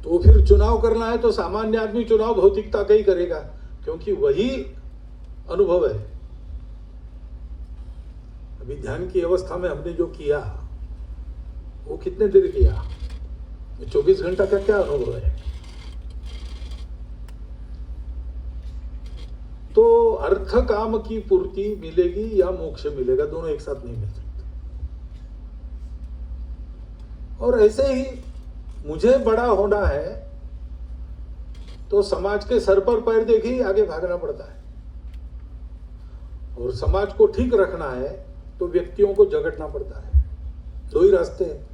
तो फिर चुनाव करना है तो सामान्य आदमी चुनाव भौतिकता का ही करेगा, क्योंकि वही अनुभव है। अभी ध्यान की अवस्था में हमने जो किया वो कितने देर किया? 24 घंटा का क्या अनुभव है? तो अर्थ काम की पूर्ति मिलेगी या मोक्ष मिलेगा, दोनों एक साथ नहीं मिल सकते। और ऐसे ही मुझे बड़ा होना है तो समाज के सर पर पैर देखे ही आगे भागना पड़ता है, और समाज को ठीक रखना है तो व्यक्तियों को झगड़ना पड़ता है। दो ही रास्ते हैं,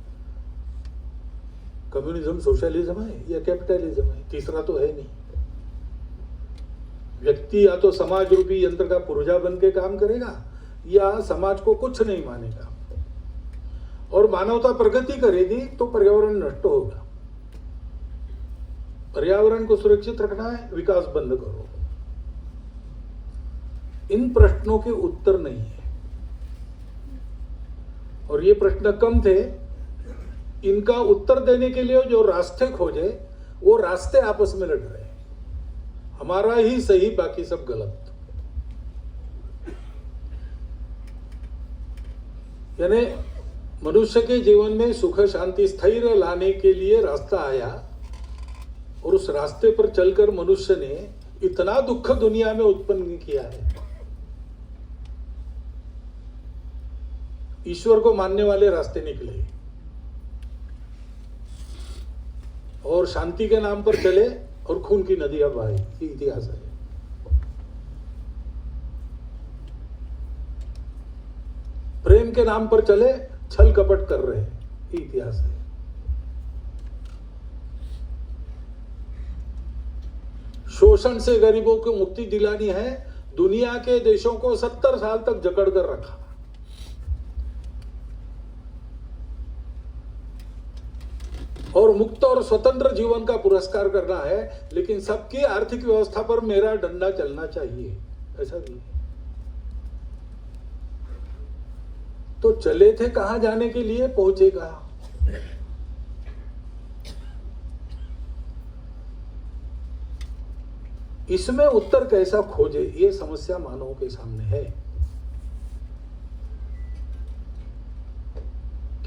कम्युनिज्म सोशलिज्म है या कैपिटलिज्म है, तीसरा तो है नहीं। व्यक्ति या तो समाज रूपी यंत्र का पुर्जा बन के काम करेगा या समाज को कुछ नहीं मानेगा, और मानवता प्रगति करेगी तो पर्यावरण नष्ट होगा। पर्यावरण को सुरक्षित रखना है, विकास बंद करो। इन प्रश्नों के उत्तर नहीं है, और ये प्रश्न कम थे। इनका उत्तर देने के लिए जो रास्ते खोजे वो रास्ते आपस में लड़ रहे हैं, हमारा ही सही बाकी सब गलत। यानी मनुष्य के जीवन में सुख शांति स्थैर्य लाने के लिए रास्ता आया, और उस रास्ते पर चलकर मनुष्य ने इतना दुख दुनिया में उत्पन्न किया है। ईश्वर को मानने वाले रास्ते निकले और शांति के नाम पर चले और खून की नदियां बहाई, ये इतिहास है। प्रेम के नाम पर चले, छल कपट कर रहे हैं, ये इतिहास है। शोषण से गरीबों को मुक्ति दिलानी है, दुनिया के देशों को 70 साल तक जकड़ कर रखा। और मुक्त और स्वतंत्र जीवन का पुरस्कार करना है, लेकिन सबकी आर्थिक व्यवस्था पर मेरा डंडा चलना चाहिए, ऐसा नहीं। तो चले थे कहां जाने के लिए, पहुंचेगा। इसमें उत्तर कैसा खोजे, ये समस्या मानव के सामने है,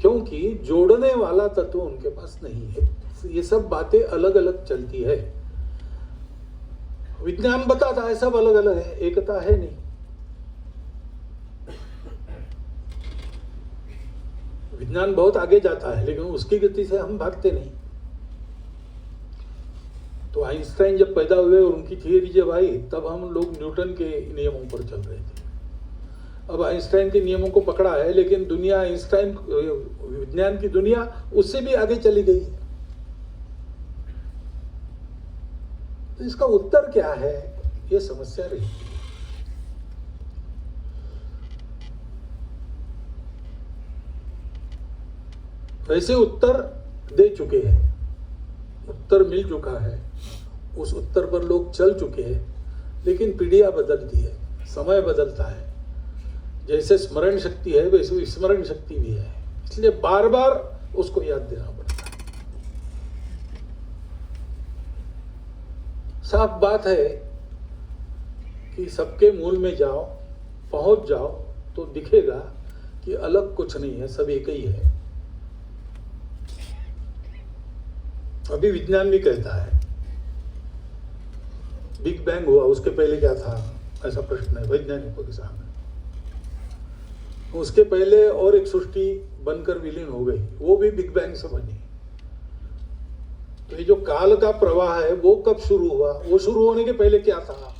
क्योंकि जोड़ने वाला तत्व उनके पास नहीं है। ये सब बातें अलग अलग चलती है। विज्ञान बताता है सब अलग अलग है, एकता है नहीं। विज्ञान बहुत आगे जाता है, लेकिन उसकी गति से हम भागते नहीं। तो आइंस्टाइन जब पैदा हुए और उनकी थियरी जब आई, तब हम लोग न्यूटन के नियमों पर चल रहे थे। अब आइंस्टाइन के नियमों को पकड़ा है, लेकिन दुनिया आइंस्टाइन विज्ञान की दुनिया उससे भी आगे चली गई। तो इसका उत्तर क्या है, ये समस्या रही। वैसे उत्तर दे चुके हैं, उत्तर मिल चुका है, उस उत्तर पर लोग चल चुके हैं, लेकिन पीढ़ियां बदलती है, समय बदलता है। जैसे स्मरण शक्ति है वैसे विस्मरण शक्ति भी है, इसलिए बार बार उसको याद देना पड़ता है। साफ बात है कि सबके मूल में जाओ, पहुंच जाओ तो दिखेगा कि अलग कुछ नहीं है, सब एक ही है। अभी विज्ञान भी कहता है बिग बैंग हुआ, उसके पहले क्या था, ऐसा प्रश्न है वैज्ञानिकों के सामने। उसके पहले और एक सृष्टि बनकर विलीन हो गई, वो भी बिग बैंग से बनी। तो ये जो काल का प्रवाह है वो कब शुरू हुआ, वो शुरू होने के पहले क्या था।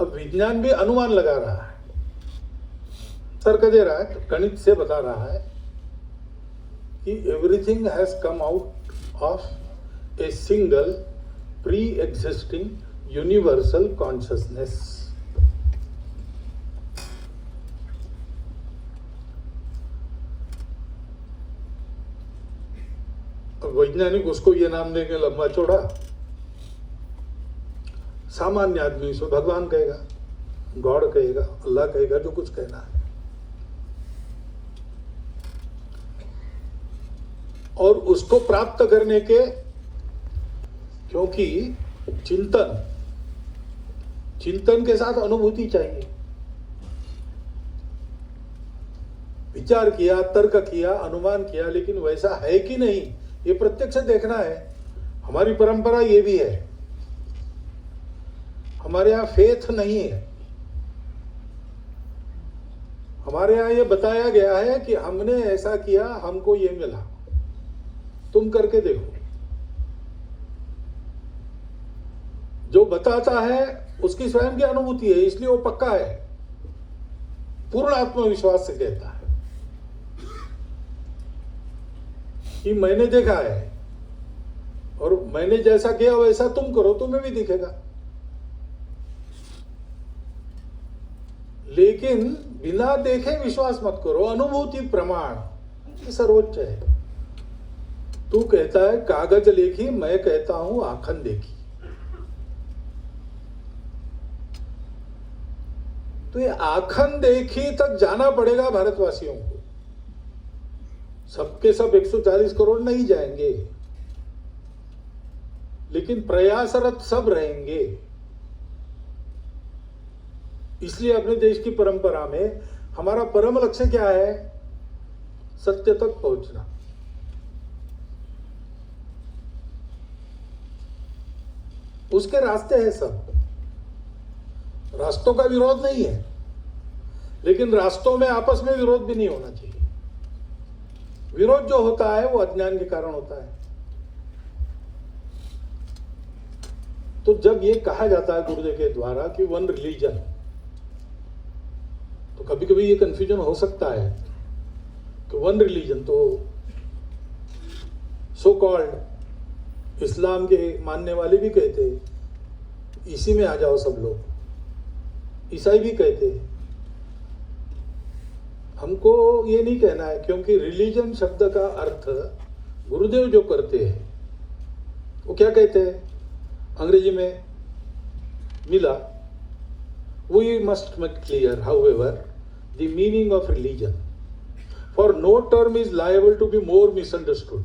अब विज्ञान भी अनुमान लगा रहा है, तर्क दे रहा है, गणित से बता रहा है कि everything has come out of a single pre existing universal consciousness. वैज्ञानिक उसको ये नाम देंगे लंबा चौड़ा, सामान्य आदमी इसको भगवान कहेगा, गॉड कहेगा, अल्लाह कहेगा, जो कुछ कहना है। और उसको प्राप्त करने के, क्योंकि चिंतन के साथ अनुभूति चाहिए। विचार किया, तर्क किया, अनुमान किया, लेकिन वैसा है कि नहीं ये प्रत्यक्ष देखना है। हमारी परंपरा ये भी है, हमारे यहाँ फेथ नहीं है, हमारे यहाँ ये बताया गया है कि हमने ऐसा किया, हमको ये मिला, तुम करके देखो। जो बताता है उसकी स्वयं की अनुभूति है, इसलिए वो पक्का है, पूर्ण आत्मविश्वास से कहता है कि मैंने देखा है और मैंने जैसा किया वैसा तुम करो, तुम्हें भी दिखेगा। लेकिन बिना देखे विश्वास मत करो, अनुभूति प्रमाण ये सर्वोच्च है। तू कहता है कागज लेखी, मैं कहता हूं आखन देखी। तो ये आखन देखी तक जाना पड़ेगा भारतवासियों को। सबके सब 140 करोड़ नहीं जाएंगे, लेकिन प्रयासरत सब रहेंगे। इसलिए अपने देश की परंपरा में हमारा परम लक्ष्य क्या है? सत्य तक पहुंचना। उसके रास्ते हैं सब, रास्तों का विरोध नहीं है, लेकिन रास्तों में आपस में विरोध भी नहीं होना चाहिए। विरोध जो होता है वो अज्ञान के कारण होता है। तो जब ये कहा जाता है गुरुदेव के द्वारा कि वन रिलीजन, तो कभी कभी ये कंफ्यूजन हो सकता है कि वन रिलीजन तो सो कॉल्ड इस्लाम के मानने वाले भी कहते इसी में आ जाओ सब लोग, ईसाई भी कहते। हमको ये नहीं कहना है, क्योंकि रिलीजन शब्द का अर्थ गुरुदेव जो करते हैं वो क्या कहते हैं अंग्रेजी में? मिला। We must make clear, however, the meaning of religion, for no term is liable to be more misunderstood.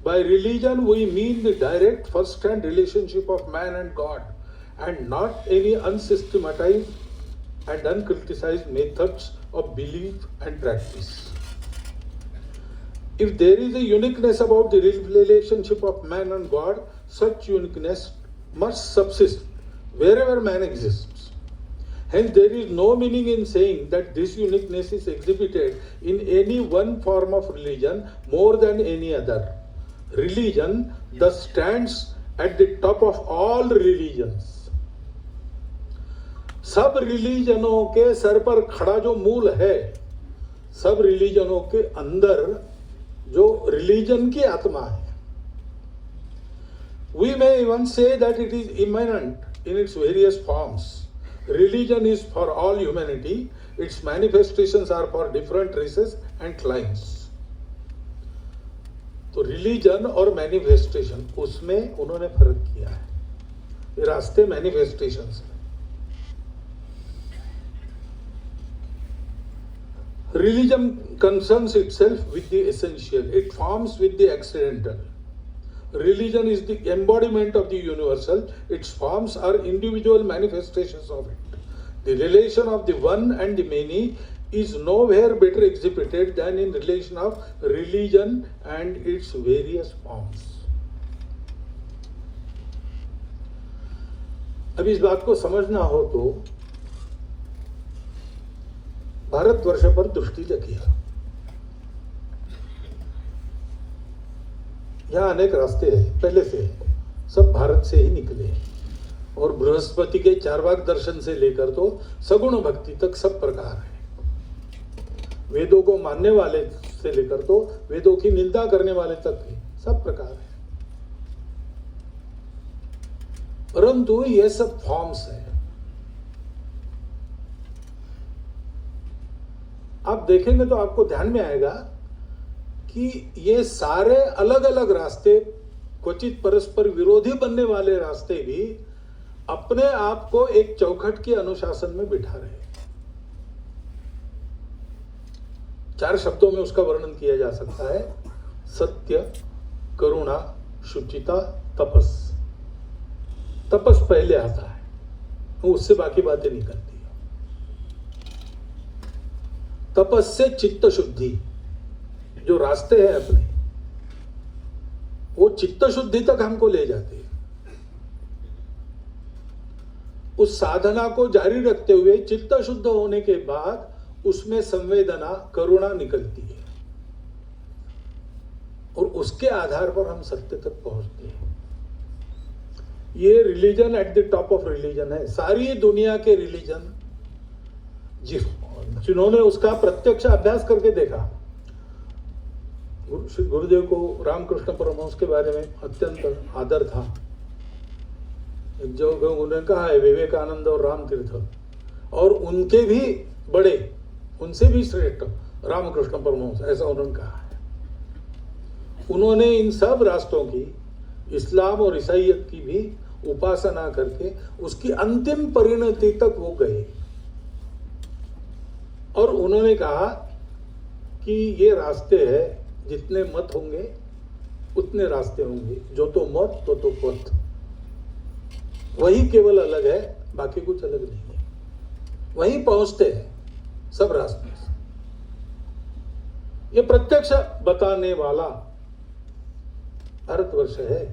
By religion we mean the direct first-hand relationship of man and God, and not any unsystematized and uncriticized methods of belief and practice. If there is a uniqueness about the relationship of man and God, such uniqueness must subsist wherever man exists. Hence, there is no meaning in saying that this uniqueness is exhibited in any one form of religion more than any other. Religion thus stands at the top of all religions. सब रिलीजनों के sir पर खड़ा जो मूल है, सब रिलीजनों के अंदर जो रिलीजन की आत्मा है, we may even say that it is immanent in its various forms. Religion is for all humanity, its manifestations are for different races and climes. तो रिलीजन और मैनिफेस्टेशन, उसमें उन्होंने फर्क किया है। ये रास्ते मैनिफेस्टेशंस हैं। Religion concerns itself with the essential, it forms with the accidental. Religion is the embodiment of the universal, its forms are individual manifestations of it. The relation of the one and the many is nowhere better exhibited than in relation of religion and its various forms. अब इस बात को समझना हो तो भारतवर्ष पर दृष्टि रखिए। यहाँ अनेक रास्ते हैं, पहले से सब भारत से ही निकले, और बृहस्पति के चारवाक दर्शन से लेकर तो सगुण भक्ति तक सब प्रकार है। वेदों को मानने वाले से लेकर तो वेदों की निंदा करने वाले तक है, सब प्रकार है। परंतु ये सब फॉर्म्स है। आप देखेंगे तो आपको ध्यान में आएगा कि ये सारे अलग अलग रास्ते, क्वचित परस्पर विरोधी बनने वाले रास्ते भी अपने आप को एक चौखट के अनुशासन में बिठा रहे हैं। 4 शब्दों में उसका वर्णन किया जा सकता है: सत्य, करुणा, शुचिता, तपस। तपस पहले आता है, उससे बाकी बातें निकलती है। तपस से चित्त शुद्धि, जो रास्ते हैं अपने, वो चित्त शुद्धि तक हमको ले जाते हैं। उस साधना को जारी रखते हुए चित्त शुद्ध होने के बाद उसमें संवेदना, करुणा निकलती है और उसके आधार पर हम सत्य तक पहुंचते हैं। ये religion at the top of religion है। सारी दुनिया के रिलीजन जिन्होंने उसका प्रत्यक्ष अभ्यास करके देखा, श्री गुरुदेव को रामकृष्ण परमहंस के बारे में अत्यंत आदर था। एक जगह उन्होंने कहा है विवेकानंद और राम तीर्थ, और उनके भी बड़े, उनसे भी श्रेष्ठ रामकृष्ण परमहंस, ऐसा उन्होंने कहा है। उन्होंने इन सब रास्तों की, इस्लाम और ईसाईयत की भी उपासना करके उसकी अंतिम परिणति तक वो गए और उन्होंने कहा कि ये रास्ते हैं, जितने मत होंगे उतने रास्ते होंगे, जो तो मत तो पथ, वही केवल अलग है, बाकी कुछ अलग नहीं है, वहीं पहुंचते हैं सब रास्ते से। ये प्रत्यक्ष बताने वाला भारतवर्ष है।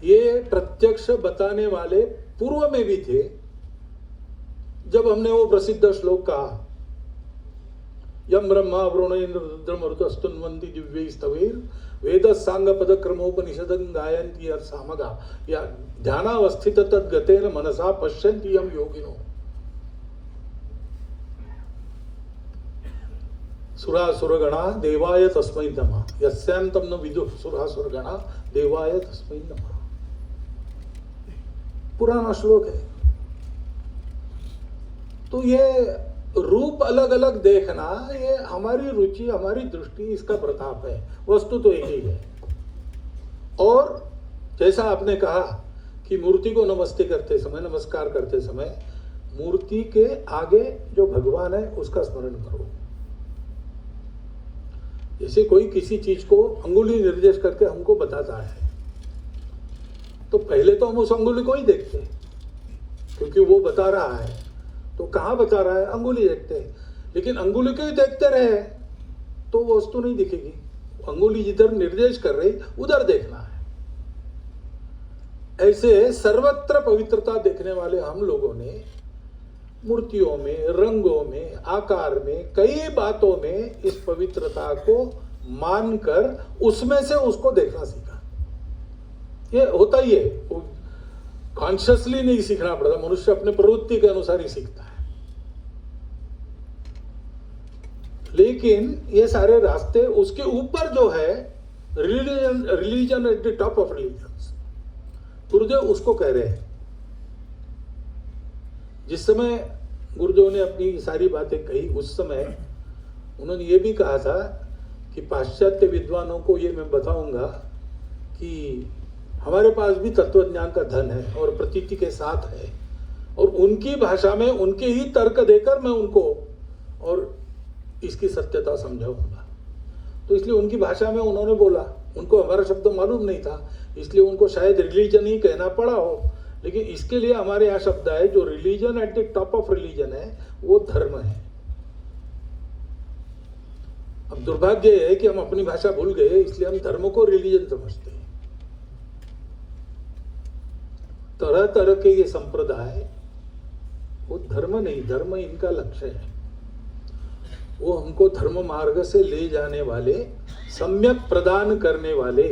ये प्रत्यक्ष बताने वाले पूर्व में भी थे। जब हमने वो प्रसिद्ध श्लोक कहा, यम ब्रह्मा वरुणेन्द्र रुद्रम मरुतस्तुन्वन्ति दिव्यैस्तवैर् वेद सांग पद क्रमोपनिषदं गायन्ति सामगा या ध्यानावस्थित तद्गतेन मनसा पश्यन्ति यम योगिनो। सुरासुरगणा देवाय तस्मै नमः, यस्यांतं न विदुः सुरासुरगणा देवाय तस्मै नमः। पुराना श्लोक है। तो ये रूप अलग अलग देखना, ये हमारी रुचि, हमारी दृष्टि, इसका प्रताप है। वस्तु तो एक ही है। और जैसा आपने कहा कि मूर्ति को नमस्ते करते समय, नमस्कार करते समय, मूर्ति के आगे जो भगवान है उसका स्मरण करो। जैसे कोई किसी चीज को अंगुली निर्देश करके हमको बताता है, तो पहले तो हम उस अंगुली को ही देखते हैं, क्योंकि वो बता रहा है। तो कहाँ बता रहा है? अंगुली देखते हैं। लेकिन अंगुली को ही देखते रहे तो वो वस्तु नहीं दिखेगी। अंगुली जिधर निर्देश कर रही उधर देखना है। ऐसे सर्वत्र पवित्रता देखने वाले हम लोगों ने मूर्तियों में, रंगों में, आकार में, कई बातों में इस पवित्रता को मानकर उसमें से उसको देखना सीखा। ये होता ही है, कॉन्शियसली नहीं सीखना पड़ता। मनुष्य अपने प्रवृत्ति के अनुसार ही सीखता है। लेकिन ये सारे रास्ते, उसके ऊपर जो है religion at the top of religions, गुरुदेव उसको कह रहे हैं। जिस समय गुरुदेव ने अपनी सारी बातें कही, उस समय उन्होंने ये भी कहा था कि पाश्चात्य विद्वानों को ये मैं बताऊंगा कि हमारे पास भी तत्वज्ञान का धन है और प्रतीति के साथ है, और उनकी भाषा में उनके ही तर्क देकर मैं उनको और इसकी सत्यता समझाऊंगा। तो इसलिए उनकी भाषा में उन्होंने बोला। उनको हमारा शब्द मालूम नहीं था, इसलिए उनको शायद रिलीजन ही कहना पड़ा हो। लेकिन इसके लिए हमारे यहाँ शब्द है, जो religion at the top of religion है वो धर्म है। अब दुर्भाग्य है कि हम अपनी भाषा भूल गए, इसलिए हम धर्म को रिलीजन समझते हैं। तरह तरह के ये संप्रदाय, वो धर्म नहीं, धर्म इनका लक्ष्य है। वो हमको धर्म मार्ग से ले जाने वाले, सम्यक प्रदान करने वाले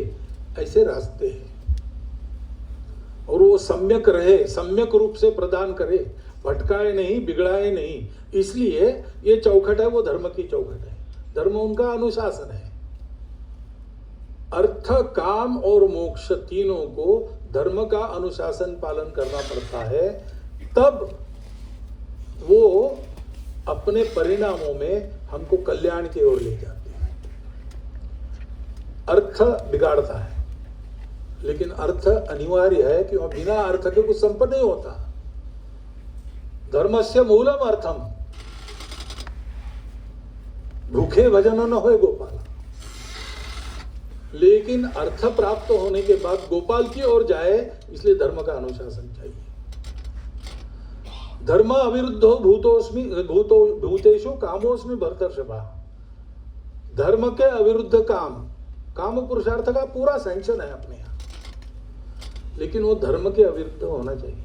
ऐसे रास्ते हैं। और वो सम्यक रहे, सम्यक रूप से प्रदान करे, भटकाए नहीं, बिगड़ाए नहीं। इसलिए ये चौखट है, वो धर्म की चौखट है। धर्म उनका अनुशासन है। अर्थ, काम और मोक्ष तीनों को धर्म का अनुशासन पालन करना पड़ता है, तब वो अपने परिणामों में हमको कल्याण की ओर ले जाते हैं। अर्थ बिगाड़ता है, लेकिन अर्थ अनिवार्य है, क्योंकि बिना अर्थ के कुछ संपन्न नहीं होता। धर्मस्य मूलम अर्थम, भूखे भजन न होए गोपाल। लेकिन अर्थ प्राप्त होने के बाद गोपाल की ओर जाए, इसलिए धर्म का अनुशासन चाहिए। धर्म अविरुद्धो भूतेषु कामोस्मि भरतर्षभा। धर्म के अविरुद्ध काम पुरुषार्थ का पूरा सैंक्शन है अपने यहाँ, लेकिन वो धर्म के अविरुद्ध होना चाहिए।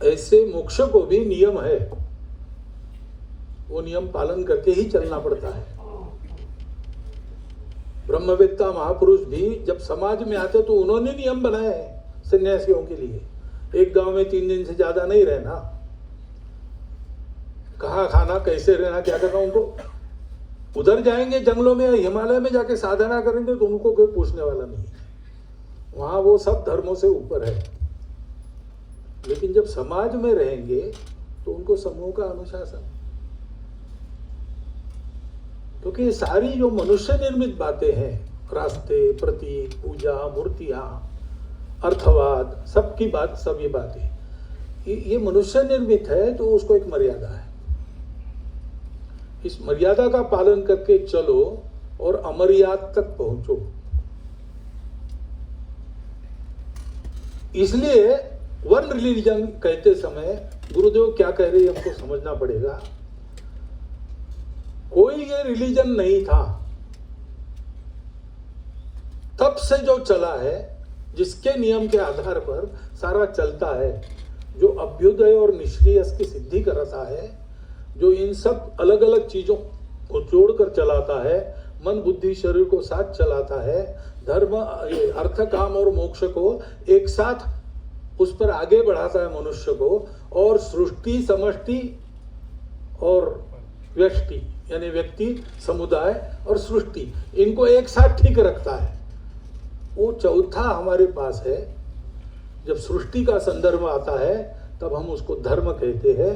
ऐसे मोक्ष को भी नियम है वो नियम पालन करके ही चलना पड़ता है। ब्रह्मवेत्ता महापुरुष भी जब समाज में आते तो उन्होंने नियम बनाए हैं सन्यासियों के लिए। एक गांव में 3 दिन से ज्यादा नहीं रहना, कहाँ खाना, कैसे रहना, क्या करना, उनको उधर जाएंगे जंगलों में, हिमालय में जाके साधना करेंगे तो उनको कोई पूछने वाला नहीं। वहां वो सब धर्मों से ऊपर है। लेकिन जब समाज में रहेंगे तो उनको समूह का अनुशासन, क्योंकि ये सारी जो मनुष्य निर्मित बातें हैं, रास्ते, प्रतीक, पूजा, मूर्तियां, अर्थवाद, सबकी बात, सब ये बातें ये मनुष्य निर्मित है, तो उसको एक मर्यादा है। इस मर्यादा का पालन करके चलो और अमर्याद तक पहुंचो। इसलिए वन रिलीजन कहते समय गुरुदेव क्या कह रहे हैं हमको समझना पड़ेगा। कोई ये रिलीजन नहीं था, तब से जो चला है, जिसके नियम के आधार पर सारा चलता है, जो अभ्युदय और निष्क्रियस की सिद्धि करता है, जो इन सब अलग अलग चीजों को जोड़कर चलाता है, मन बुद्धि शरीर को साथ चलाता है, धर्म अर्थ काम और मोक्ष को एक साथ उस पर आगे बढ़ाता है मनुष्य को, और सृष्टि समष्टि और व्यष्टि यानी व्यक्ति, समुदाय और सृष्टि, इनको एक साथ ठीक रखता है। वो चौथा हमारे पास है। जब सृष्टि का संदर्भ आता है तब हम उसको धर्म कहते हैं,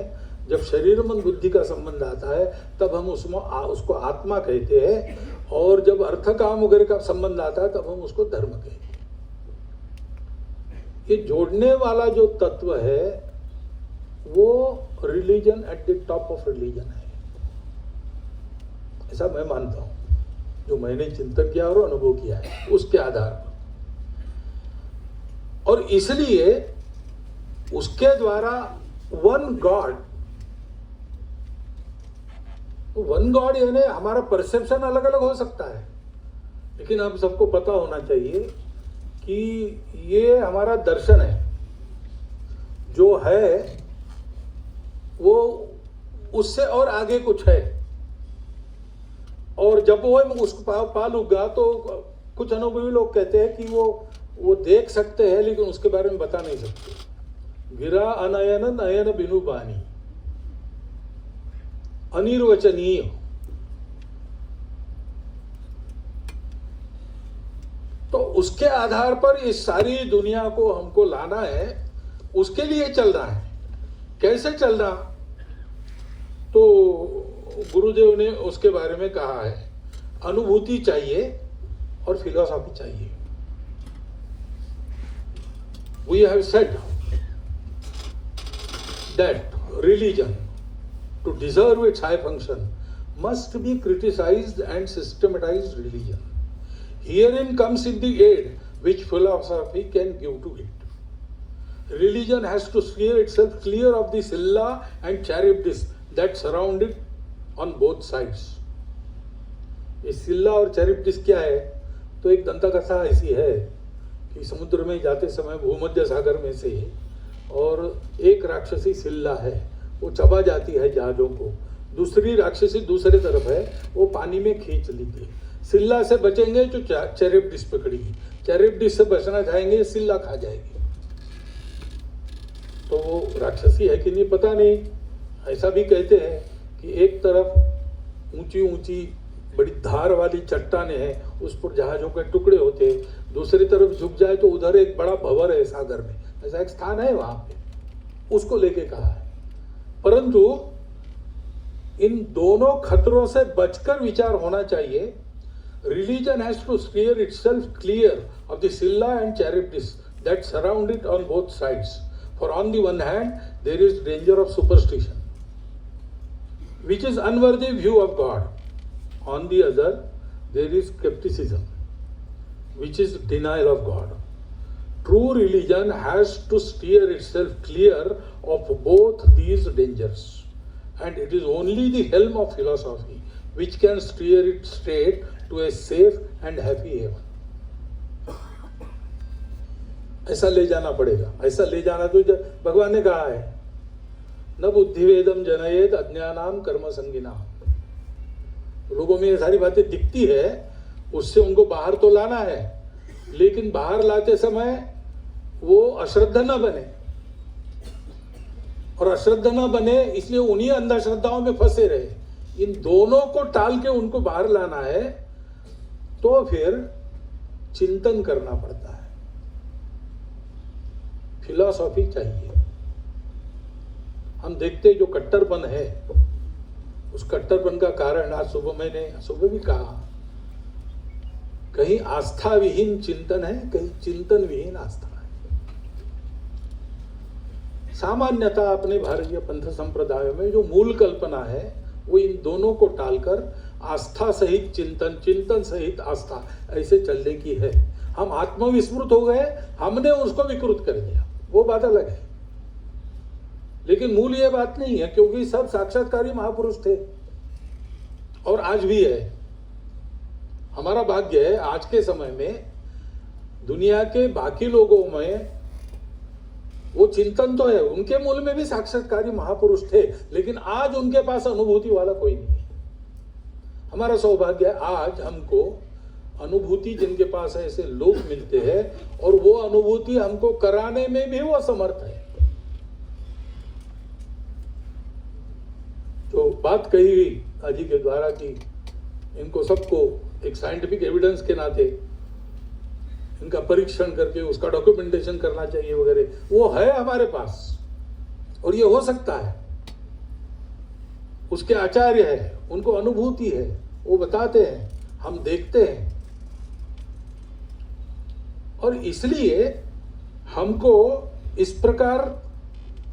जब शरीर मन बुद्धि का संबंध आता है तब हम उसको आत्मा कहते हैं, और जब अर्थ काम वगैरह का संबंध आता है तब हम उसको धर्म कहते हैं। ये जोड़ने वाला जो तत्व है वो religion at the top of religion है, ऐसा मैं मानता हूं, जो मैंने चिंतन किया और अनुभव किया है उसके आधार पर। और इसलिए उसके द्वारा वन गॉड यानी हमारा परसेप्शन अलग अलग हो सकता है, लेकिन हम सबको पता होना चाहिए कि ये हमारा दर्शन है, जो है वो उससे और आगे कुछ है। और जब वो उसको पालूंगा तो कुछ अनुभवी लोग कहते हैं कि वो देख सकते हैं लेकिन उसके बारे में बता नहीं सकते। गिरा अनयन नयन बिनु बानी, अनिर्वचनीय। तो उसके आधार पर इस सारी दुनिया को हमको लाना है, उसके लिए चलना है। कैसे चलना, तो गुरुदेव ने उसके बारे में कहा है, अनुभूति चाहिए और फिलॉसफी चाहिए। We have said that religion, to deserve its high function, must be criticized and systematized religion. Herein comes in the aid which philosophy can give to it. Religion has to steer itself clear of the Scylla and Charybdis that surround it on both sides. ये सिल्ला और चैरिप्टिस क्या है, तो एक दंतकथा ऐसी है कि समुद्र में जाते समय भूमध्य सागर में से और एक राक्षसी सिल्ला है, वो चबा जाती है जहाजों को, दूसरी राक्षसी दूसरे तरफ है, वो पानी में खींच लेती है। सिल्ला से बचेंगे तो चैरिप्टिस पकड़ेगी, चैरिप्टिस से बचना चाहेंगे सिल्ला खा जाएगी। तो वो राक्षसी है कि नहीं पता नहीं। ऐसा भी कहते हैं कि एक तरफ ऊंची ऊंची बड़ी धार वाली चट्टानें हैं, उस पर जहाजों के टुकड़े होते हैं, दूसरी तरफ झुक जाए तो उधर एक बड़ा भंवर है सागर में, ऐसा एक स्थान है वहां पे, उसको लेके कहा है। परंतु इन दोनों खतरों से बचकर विचार होना चाहिए। Religion has to steer itself clear of the Scylla and Charybdis that surround it on both sides, for on the one hand there is danger of superstition which is unworthy view of God. On the other, there is skepticism, which is denial of God. True religion has to steer itself clear of both these dangers, and it is only the helm of philosophy which can steer it straight to a safe and happy haven. ऐसा ले जाना पड़ेगा। ऐसा ले जाना तो भगवान ने कहा है न बुद्धिवेदम जनयेद अज्ञानाम कर्म संगिनाम। लोगों में ये सारी बातें दिखती है, उससे उनको बाहर तो लाना है, लेकिन बाहर लाते समय वो अश्रद्धा न बने, और अश्रद्धा न बने इसलिए उन्हीं अंधश्रद्धाओं में फंसे रहे। इन दोनों को टाल के उनको बाहर लाना है, तो फिर चिंतन करना पड़ता है, फिलॉसफी चाहिए। हम देखते जो कट्टरपन है, उस कट्टरपन का कारण आज सुबह भी कहा, कहीं आस्था विहीन चिंतन है, कहीं चिंतन विहीन आस्था है। सामान्यतः अपने भारतीय पंथ संप्रदायों में जो मूल कल्पना है वो इन दोनों को टालकर आस्था सहित चिंतन, चिंतन सहित आस्था ऐसे चलने की है। हम आत्मविस्मृत हो गए, हमने उसको विकृत कर दिया, वो बात अलग है, लेकिन मूल ये बात नहीं है, क्योंकि सब साक्षात्कारी महापुरुष थे और आज भी है। हमारा भाग्य है आज के समय में दुनिया के बाकी लोगों में वो चिंतन तो है, उनके मूल में भी साक्षात्कारी महापुरुष थे, लेकिन आज उनके पास अनुभूति वाला कोई नहीं है। हमारा सौभाग्य है आज हमको अनुभूति जिनके पास है ऐसे लोग मिलते हैं, और वो अनुभूति हमको कराने में भी वो समर्थ है। जो बात कही हुई आजी के द्वारा कि इनको सबको एक साइंटिफिक एविडेंस के नाते इनका परीक्षण करके उसका डॉक्यूमेंटेशन करना चाहिए वगैरह, वो है हमारे पास और ये हो सकता है। उसके आचार्य है, उनको अनुभूति है, वो बताते हैं, हम देखते हैं, और इसलिए हमको इस प्रकार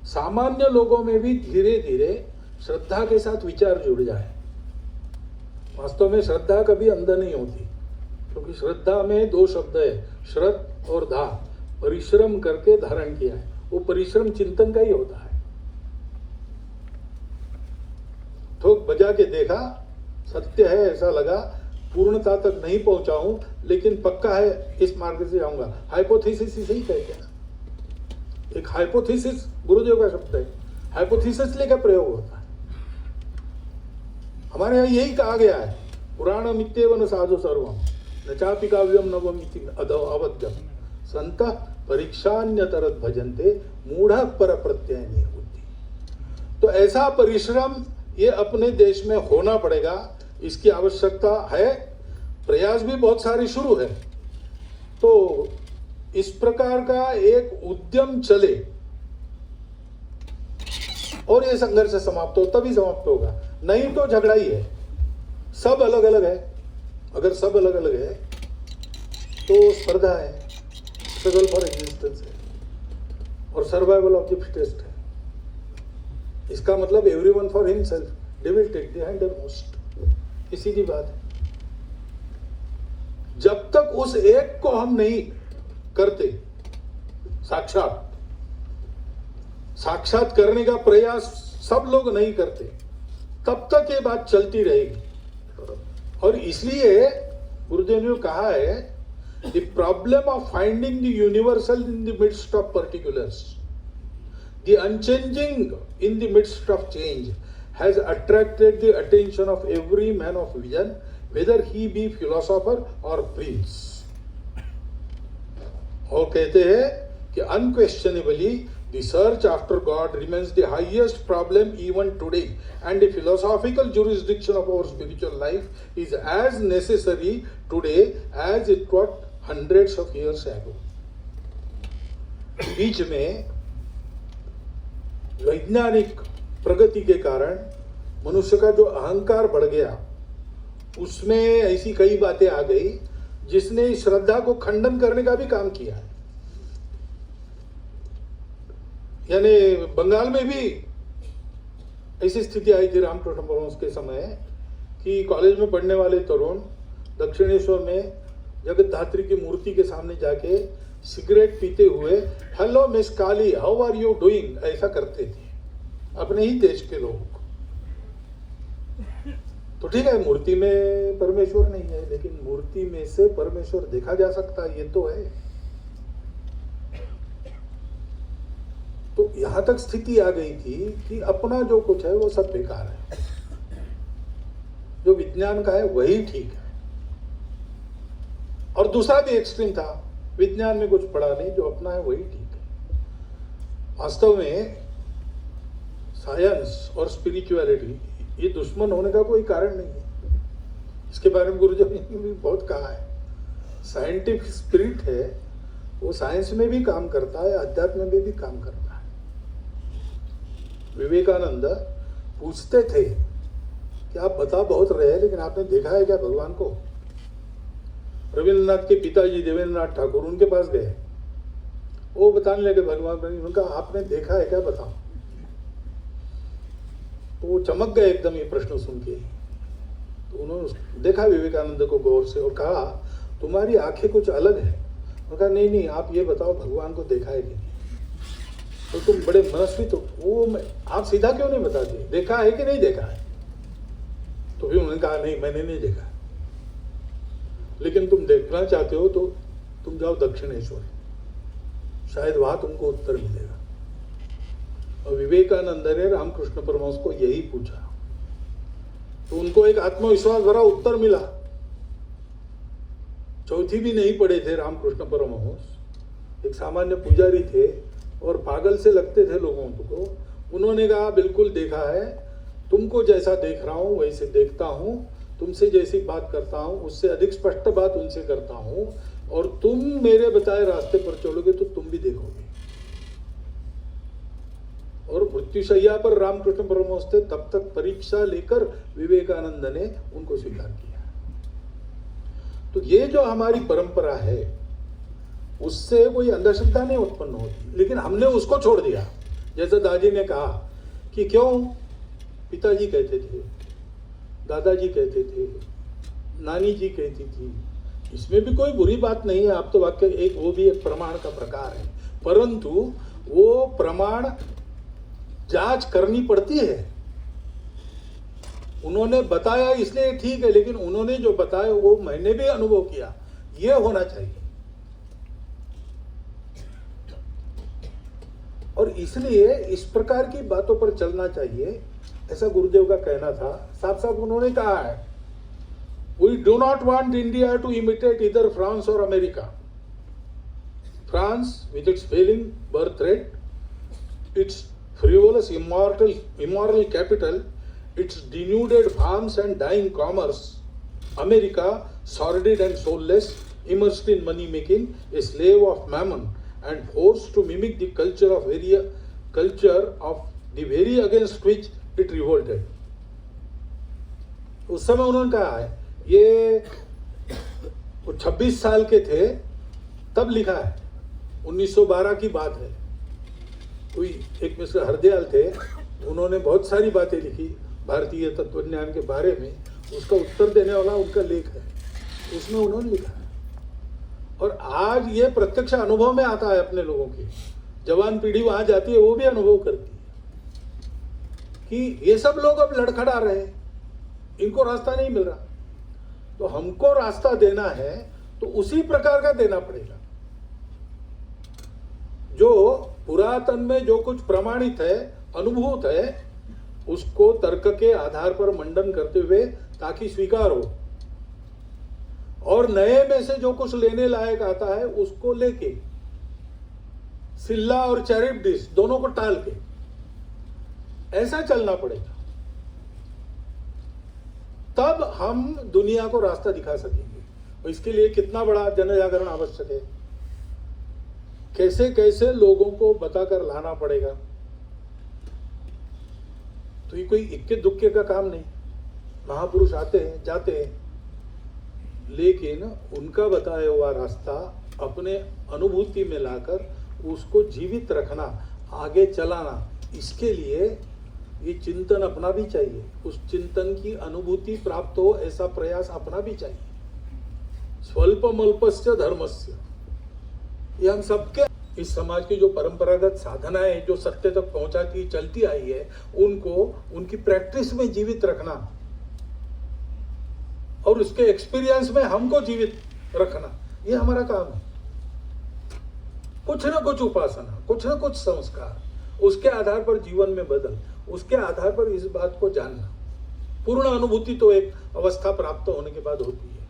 सामान्य लोगों में भी धीरे धीरे श्रद्धा के साथ विचार जुड़ जाए। वास्तव में श्रद्धा कभी अंधा नहीं होती, क्योंकि श्रद्धा में दो शब्द है, श्रद्ध और धा, परिश्रम करके धारण किया है। वो परिश्रम चिंतन का ही होता है। ठोक बजा के देखा, सत्य है ऐसा लगा, पूर्णता तक नहीं पहुंचा हूं, लेकिन पक्का है इस मार्ग से जाऊंगा। हाइपोथेसिस इसे ही कहते हैं। एक हाइपोथेसिस गुरुदेव का शब्द है, हाइपोथेसिस लेकर प्रयोग होता है। हमारे यहाँ यही कहा गया है, पुराणम इत्येव न साधु सर्वम न चापि काव्यम नवम इति अवद्यम संतः परीक्षान्यतरत भजन्ते मूढ़ः पर प्रत्यय होती। तो ऐसा परिश्रम ये अपने देश में होना पड़ेगा, इसकी आवश्यकता है। प्रयास भी बहुत सारे शुरू है, तो इस प्रकार का एक उद्यम चले और ये संघर्ष समाप्त हो, तभी समाप्त होगा, नहीं तो झगड़ा ही है। सब अलग अलग है, अगर सब अलग अलग है तो स्पर्धा है, स्ट्रगल फॉर एग्जिस्टेंस है, और सर्वाइवल ऑफ द फिटेस्ट है। इसका मतलब everyone for himself, they will take the hindermost. इसी की बात है। जब तक उस एक को हम नहीं करते साक्षात करने का प्रयास सब लोग नहीं करते, तब तक ये बात चलती रहेगी। और इसलिए गुरुदेव ने कहा है, the problem of finding the universal in the midst of particulars, the unchanging in the midst of change has attracted the attention of every man of vision, whether he be philosopher or prince. और कहते हैं कि unquestionably the search after God remains the highest problem even today, and the philosophical jurisdiction of our spiritual life is as necessary today as it was hundreds of years ago. बीच में वैज्ञानिक प्रगति के कारण मनुष्य का जो अहंकार बढ़ गया, उसमें ऐसी कई बातें आ गई जिसने श्रद्धा को खंडन करने का भी काम किया है। यानी बंगाल में भी ऐसी स्थिति आई थी रामकृष्ण परमहंस के समय कि कॉलेज में पढ़ने वाले तरुण दक्षिणेश्वर में जगतधात्री की मूर्ति के सामने जाके सिगरेट पीते हुए, hello miss Kali, how are you doing, ऐसा करते थे अपने ही देश के लोग। तो ठीक है, मूर्ति में परमेश्वर नहीं है, लेकिन मूर्ति में से परमेश्वर देखा जा सकता है, ये तो है। तो यहाँ तक स्थिति आ गई थी कि अपना जो कुछ है वो सब बेकार है, जो विज्ञान का है वही ठीक है। और दूसरा भी एक्सट्रीम था, विज्ञान में कुछ पड़ा नहीं, जो अपना है वही ठीक है। वास्तव में साइंस और स्पिरिचुअलिटी ये दुश्मन होने का कोई कारण नहीं है। इसके बारे में गुरुजी ने भी बहुत कहा है। साइंटिफिक स्पिरिट है, वो साइंस में भी काम करता है, अध्यात्म में भी काम करता है। विवेकानंद पूछते थे कि आप बता बहुत रहे हैं, लेकिन आपने देखा है क्या भगवान को? रविन्द्रनाथ के पिताजी देवेंद्रनाथ ठाकुर उनके पास गए, वो बताने लगे भगवान, उनका आपने देखा है क्या, बताओ। तो वो चमक गए एकदम ये प्रश्न सुन के। तो उन्होंने देखा विवेकानंद को गौर से और कहा, तुम्हारी आंखें कुछ अलग है। उन्होंने कहा नहीं नहीं, आप ये बताओ भगवान को देखा है कि नहीं। तो तुम बड़े मनस्वी, तो वो आप सीधा क्यों नहीं बताते, देखा है कि नहीं देखा है? तो फिर उन्होंने कहा नहीं, मैंने नहीं देखा, लेकिन तुम देखना चाहते हो तो तुम जाओ दक्षिणेश्वर, शायद वहां तुमको उत्तर मिलेगा। और विवेकानंद ने रामकृष्ण परमहंस को यही पूछा, तो उनको एक आत्मविश्वास भरा उत्तर मिला। चौथी भी नहीं पढ़े थे रामकृष्ण परमहंस, एक सामान्य पुजारी थे और पागल से लगते थे लोगों को। उन्होंने कहा बिल्कुल देखा है, तुमको जैसा देख रहा हूं वैसे देखता हूं, तुमसे जैसी बात करता हूं उससे अधिक स्पष्ट बात उनसे करता हूं, और तुम मेरे बताए रास्ते पर चलोगे तो तुम भी देखोगे। और मृत्युशैया पर रामकृष्ण परमहंस थे, तब तक परीक्षा लेकर विवेकानंद ने उनको स्वीकार किया। तो ये जो हमारी परंपरा है उससे कोई अंधश्रद्धा नहीं उत्पन्न होती, लेकिन हमने उसको छोड़ दिया। जैसे दादी ने कहा कि क्यों पिताजी कहते थे, दादाजी कहते थे, नानी जी कहती थी, इसमें भी कोई बुरी बात नहीं है। आप तो वाक्य एक, वो भी एक प्रमाण का प्रकार है, परंतु वो प्रमाण जांच करनी पड़ती है। उन्होंने बताया इसलिए ठीक है, लेकिन उन्होंने जो बताया वो मैंने भी अनुभव किया, ये होना चाहिए। और इसलिए इस प्रकार की बातों पर चलना चाहिए, ऐसा गुरुदेव का कहना था। साफ साफ उन्होंने कहा है, we do not want India to imitate इधर फ्रांस और America. France with its failing birth rate, its frivolous immoral capital, its denuded farms and dying commerce. America, sordid and soulless, immersed in money making, a slave of mammon, and forced to mimic the culture of the very against which it revolted. उस समय उन्होंने कहा है, ये 26 साल के थे तब लिखा है, 1912 की बात है। कोई एक मिस्टर हरदयाल थे, उन्होंने बहुत सारी बातें लिखी भारतीय तत्वज्ञान के बारे में, उसका उत्तर देने वाला उनका लेख है, उसमें उन्होंने लिखा है। और आज ये प्रत्यक्ष अनुभव में आता है अपने लोगों की, जवान पीढ़ी वहां जाती है वो भी अनुभव करती है कि ये सब लोग अब लड़खड़ा रहे हैं, इनको रास्ता नहीं मिल रहा। तो हमको रास्ता देना है तो उसी प्रकार का देना पड़ेगा, जो पुरातन में जो कुछ प्रमाणित है, अनुभूत है, उसको तर्क के आधार पर मंडन करते हुए ताकि स्वीकार हो, और नए में से जो कुछ लेने लायक आता है उसको लेके, सिल्ला और चैरिप्टिस दोनों को टाल के, ऐसा चलना पड़ेगा। तब हम दुनिया को रास्ता दिखा सकेंगे। और इसके लिए कितना बड़ा जन जागरण आवश्यक है, कैसे कैसे लोगों को बताकर लाना पड़ेगा। तो ये कोई इक्के दुक्के का काम नहीं। महापुरुष आते हैं जाते हैं, लेकिन उनका बताया हुआ रास्ता अपने अनुभूति में लाकर उसको जीवित रखना, आगे चलाना, इसके लिए ये चिंतन अपना भी चाहिए। उस चिंतन की अनुभूति प्राप्त हो ऐसा प्रयास अपना भी चाहिए। स्वल्पमल्पस्य धर्मस्य, ये हम सबके इस समाज की जो परंपरागत साधनाएं जो सत्य तक पहुंचाती चलती आई है, उनको उनकी प्रैक्टिस में जीवित रखना और उसके एक्सपीरियंस में हमको जीवित रखना, ये हमारा काम है। कुछ ना कुछ उपासना, कुछ ना कुछ संस्कार, उसके आधार पर जीवन में बदल, उसके आधार पर इस बात को जानना। पूर्ण अनुभूति तो एक अवस्था प्राप्त होने के बाद होती है,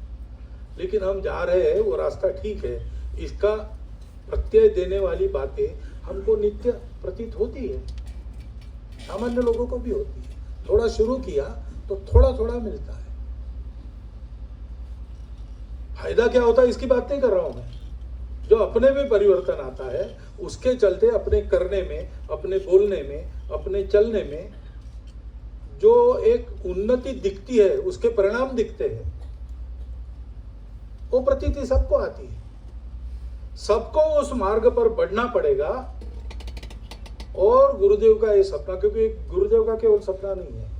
लेकिन हम जा रहे हैं वो रास्ता ठीक है, इसका प्रत्यय देने वाली बातें हमको नित्य प्रतीत होती है, सामान्य लोगों को भी होती है। थोड़ा शुरू किया तो थोड़ा थोड़ा मिलता है। फायदा क्या होता है इसकी बात नहीं कर रहा हूं मैं। जो अपने में परिवर्तन आता है उसके चलते अपने करने में, अपने बोलने में, अपने चलने में जो एक उन्नति दिखती है, उसके परिणाम दिखते हैं, वो प्रतीति सबको आती है। सबको उस मार्ग पर बढ़ना पड़ेगा। और गुरुदेव का ये सपना, क्योंकि गुरुदेव का केवल सपना नहीं है,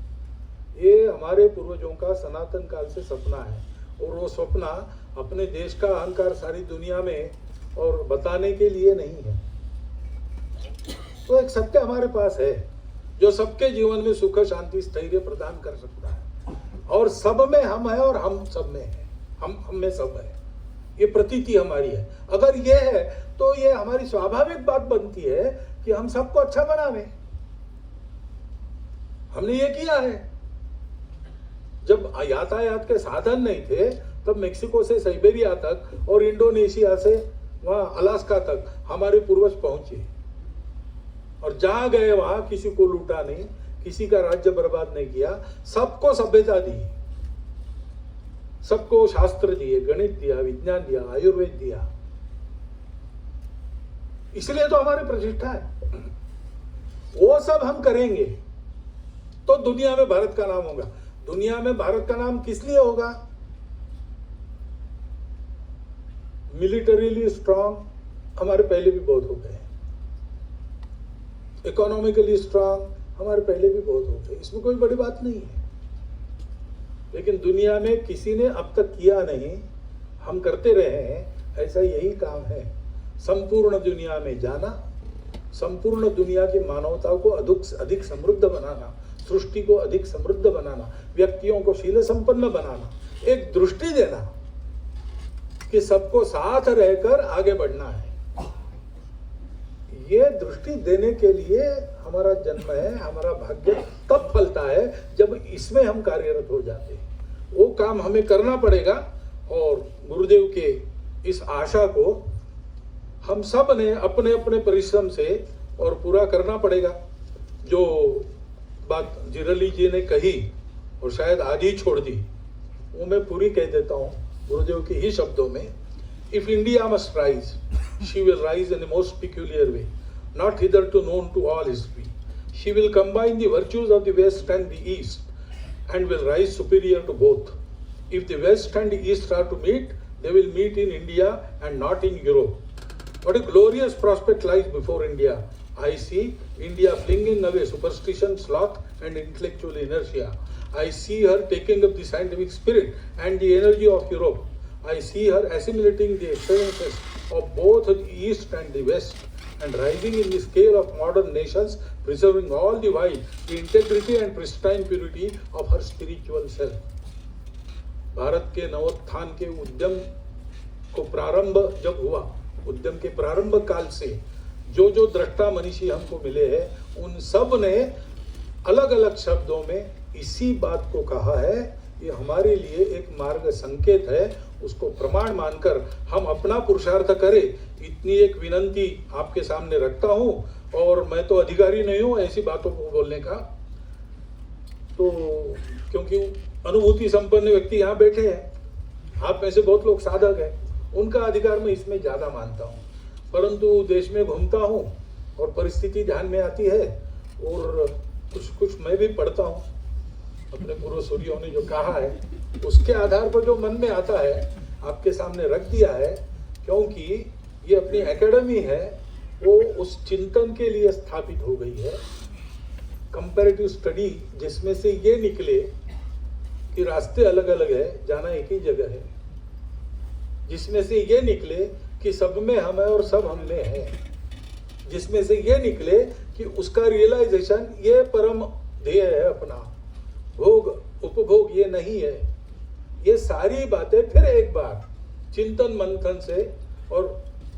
ये हमारे पूर्वजों का सनातन काल से सपना है। और वो सपना अपने देश का अहंकार सारी दुनिया में और बताने के लिए नहीं है। तो एक सत्य हमारे पास है जो सबके जीवन में सुख, शांति, स्थैर्य प्रदान कर सकता है। और सब में हम है और हम सब में है, हम में सब है, ये प्रतीति हमारी है। अगर ये है तो ये हमारी स्वाभाविक बात बनती है कि हम सबको अच्छा बनावे। हमने ये किया है। जब यातायात के साधन नहीं थे तब मेक्सिको से साइबेरिया तक और इंडोनेशिया से वहां अलास्का तक हमारे पूर्वज पहुंचे, और जहां गए वहां किसी को लूटा नहीं, किसी का राज्य बर्बाद नहीं किया, सबको सभ्यता दी, सबको शास्त्र दिए, गणित दिया, विज्ञान दिया, आयुर्वेद दिया। इसलिए तो हमारी प्रतिष्ठा है। वो सब हम करेंगे तो दुनिया में भारत का नाम होगा। दुनिया में भारत का नाम किस लिए होगा? मिलिटरीली स्ट्रांग हमारे पहले भी बहुत हो गए, इकोनॉमिकली स्ट्रांग हमारे पहले भी बहुत हो गए, इसमें कोई बड़ी बात नहीं है। लेकिन दुनिया में किसी ने अब तक किया नहीं, हम करते रहे हैं, ऐसा यही काम है। संपूर्ण दुनिया में जाना, संपूर्ण दुनिया की मानवता को अधिक समृद्ध बनाना, सृष्टि को अधिक समृद्ध बनाना, व्यक्तियों को शील संपन्न बनाना, एक दृष्टि देना कि सबको साथ रहकर आगे बढ़ना है। ये दृष्टि देने के लिए हमारा जन्म है, हमारा भाग्य तब फलता है जब इसमें हम कार्यरत हो जाते हैं। वो काम हमें करना पड़ेगा और गुरुदेव के इस आशा को हम सब ने अपने अपने परिश्रम से और पूरा करना पड़ेगा। जो बात जिरली जी ने कही और शायद आधी छोड़ दी, वो मैं पूरी कह देता हूँ गुरुदेव के ही शब्दों में। If India must rise, she will rise in the most peculiar way, not hitherto known to all history. She will combine the virtues of the West and the East, and will rise superior to both. If the West and the East are to meet, they will meet in India and not in Europe. What a glorious prospect lies before India. I see India flinging away superstition, sloth, and intellectual inertia. I see her taking up the scientific spirit and the energy of Europe. I see her assimilating the excellences of both the East and the West, and rising in the scale of modern nations, preserving all the while the integrity and pristine purity of her spiritual self. Bharat के नवोत्थान के उद्यम को प्रारंभ जब हुआ, उद्यम के प्रारंभ काल से जो जो दृष्टा मनीषी हमको मिले हैं, उन सब ने अलग अलग शब्दों में इसी बात को कहा है। ये हमारे लिए एक मार्ग संकेत है, उसको प्रमाण मानकर हम अपना पुरुषार्थ करें, इतनी एक विनंती आपके सामने रखता हूं। और मैं तो अधिकारी नहीं हूं ऐसी बातों को बोलने का, तो क्योंकि अनुभूति संपन्न व्यक्ति यहाँ बैठे हैं, आप में से बहुत लोग साधक हैं, उनका अधिकार मैं इसमें ज्यादा मानता हूँ। परंतु देश में घूमता हूँ और परिस्थिति ध्यान में आती है, और कुछ मैं भी पढ़ता हूँ, अपने पूर्व सूर्यों ने जो कहा है उसके आधार पर जो मन में आता है आपके सामने रख दिया है। क्योंकि ये अपनी एकेडमी है, वो उस चिंतन के लिए स्थापित हो गई है, कंपैरेटिव स्टडी, जिसमें से ये निकले कि रास्ते अलग अलग है, जाना एक ही जगह है, जिसमें से ये निकले कि सब में हम है और सब हम में है, जिसमें से ये निकले कि उसका रियलाइजेशन ये परम ध्येय है अपना, भोग उपभोग ये नहीं है। ये सारी बातें फिर एक बार चिंतन मंथन से और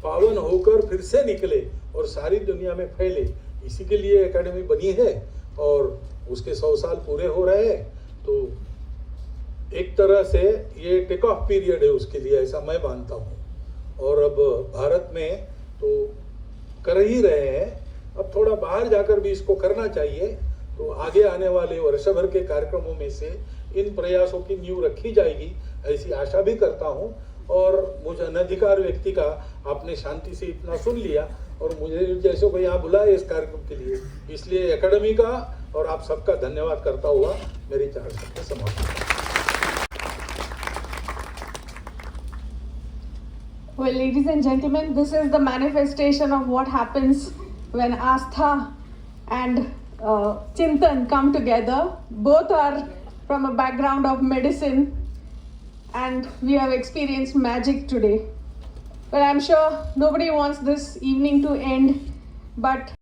पावन होकर फिर से निकले और सारी दुनिया में फैले। इसी के लिए एकेडमी बनी है और उसके 100 साल पूरे हो रहे हैं। तो एक तरह से ये टेक ऑफ पीरियड है उसके लिए, ऐसा मैं मानता हूँ। और अब भारत में तो कर ही रहे हैं, अब थोड़ा बाहर जाकर भी इसको करना चाहिए। तो आगे आने वाले वर्ष भर के कार्यक्रमों में से इन प्रयासों की नींव रखी जाएगी, ऐसी आशा भी करता हूँ। और मुझे अनधिकार व्यक्ति का आपने शांति से इतना सुन लिया और मुझे जैसे को यहाँ बुलाया इस कार्यक्रम के लिए, इसलिए एकेडमी का और आप सबका धन्यवाद करता हुआ मेरी 4 शब्द समाप्त। Well, ladies and gentlemen, this is the manifestation of what happens when Astha and Chintan come together. Both are from a background of medicine, and we have experienced magic today. But I'm sure nobody wants this evening to end, but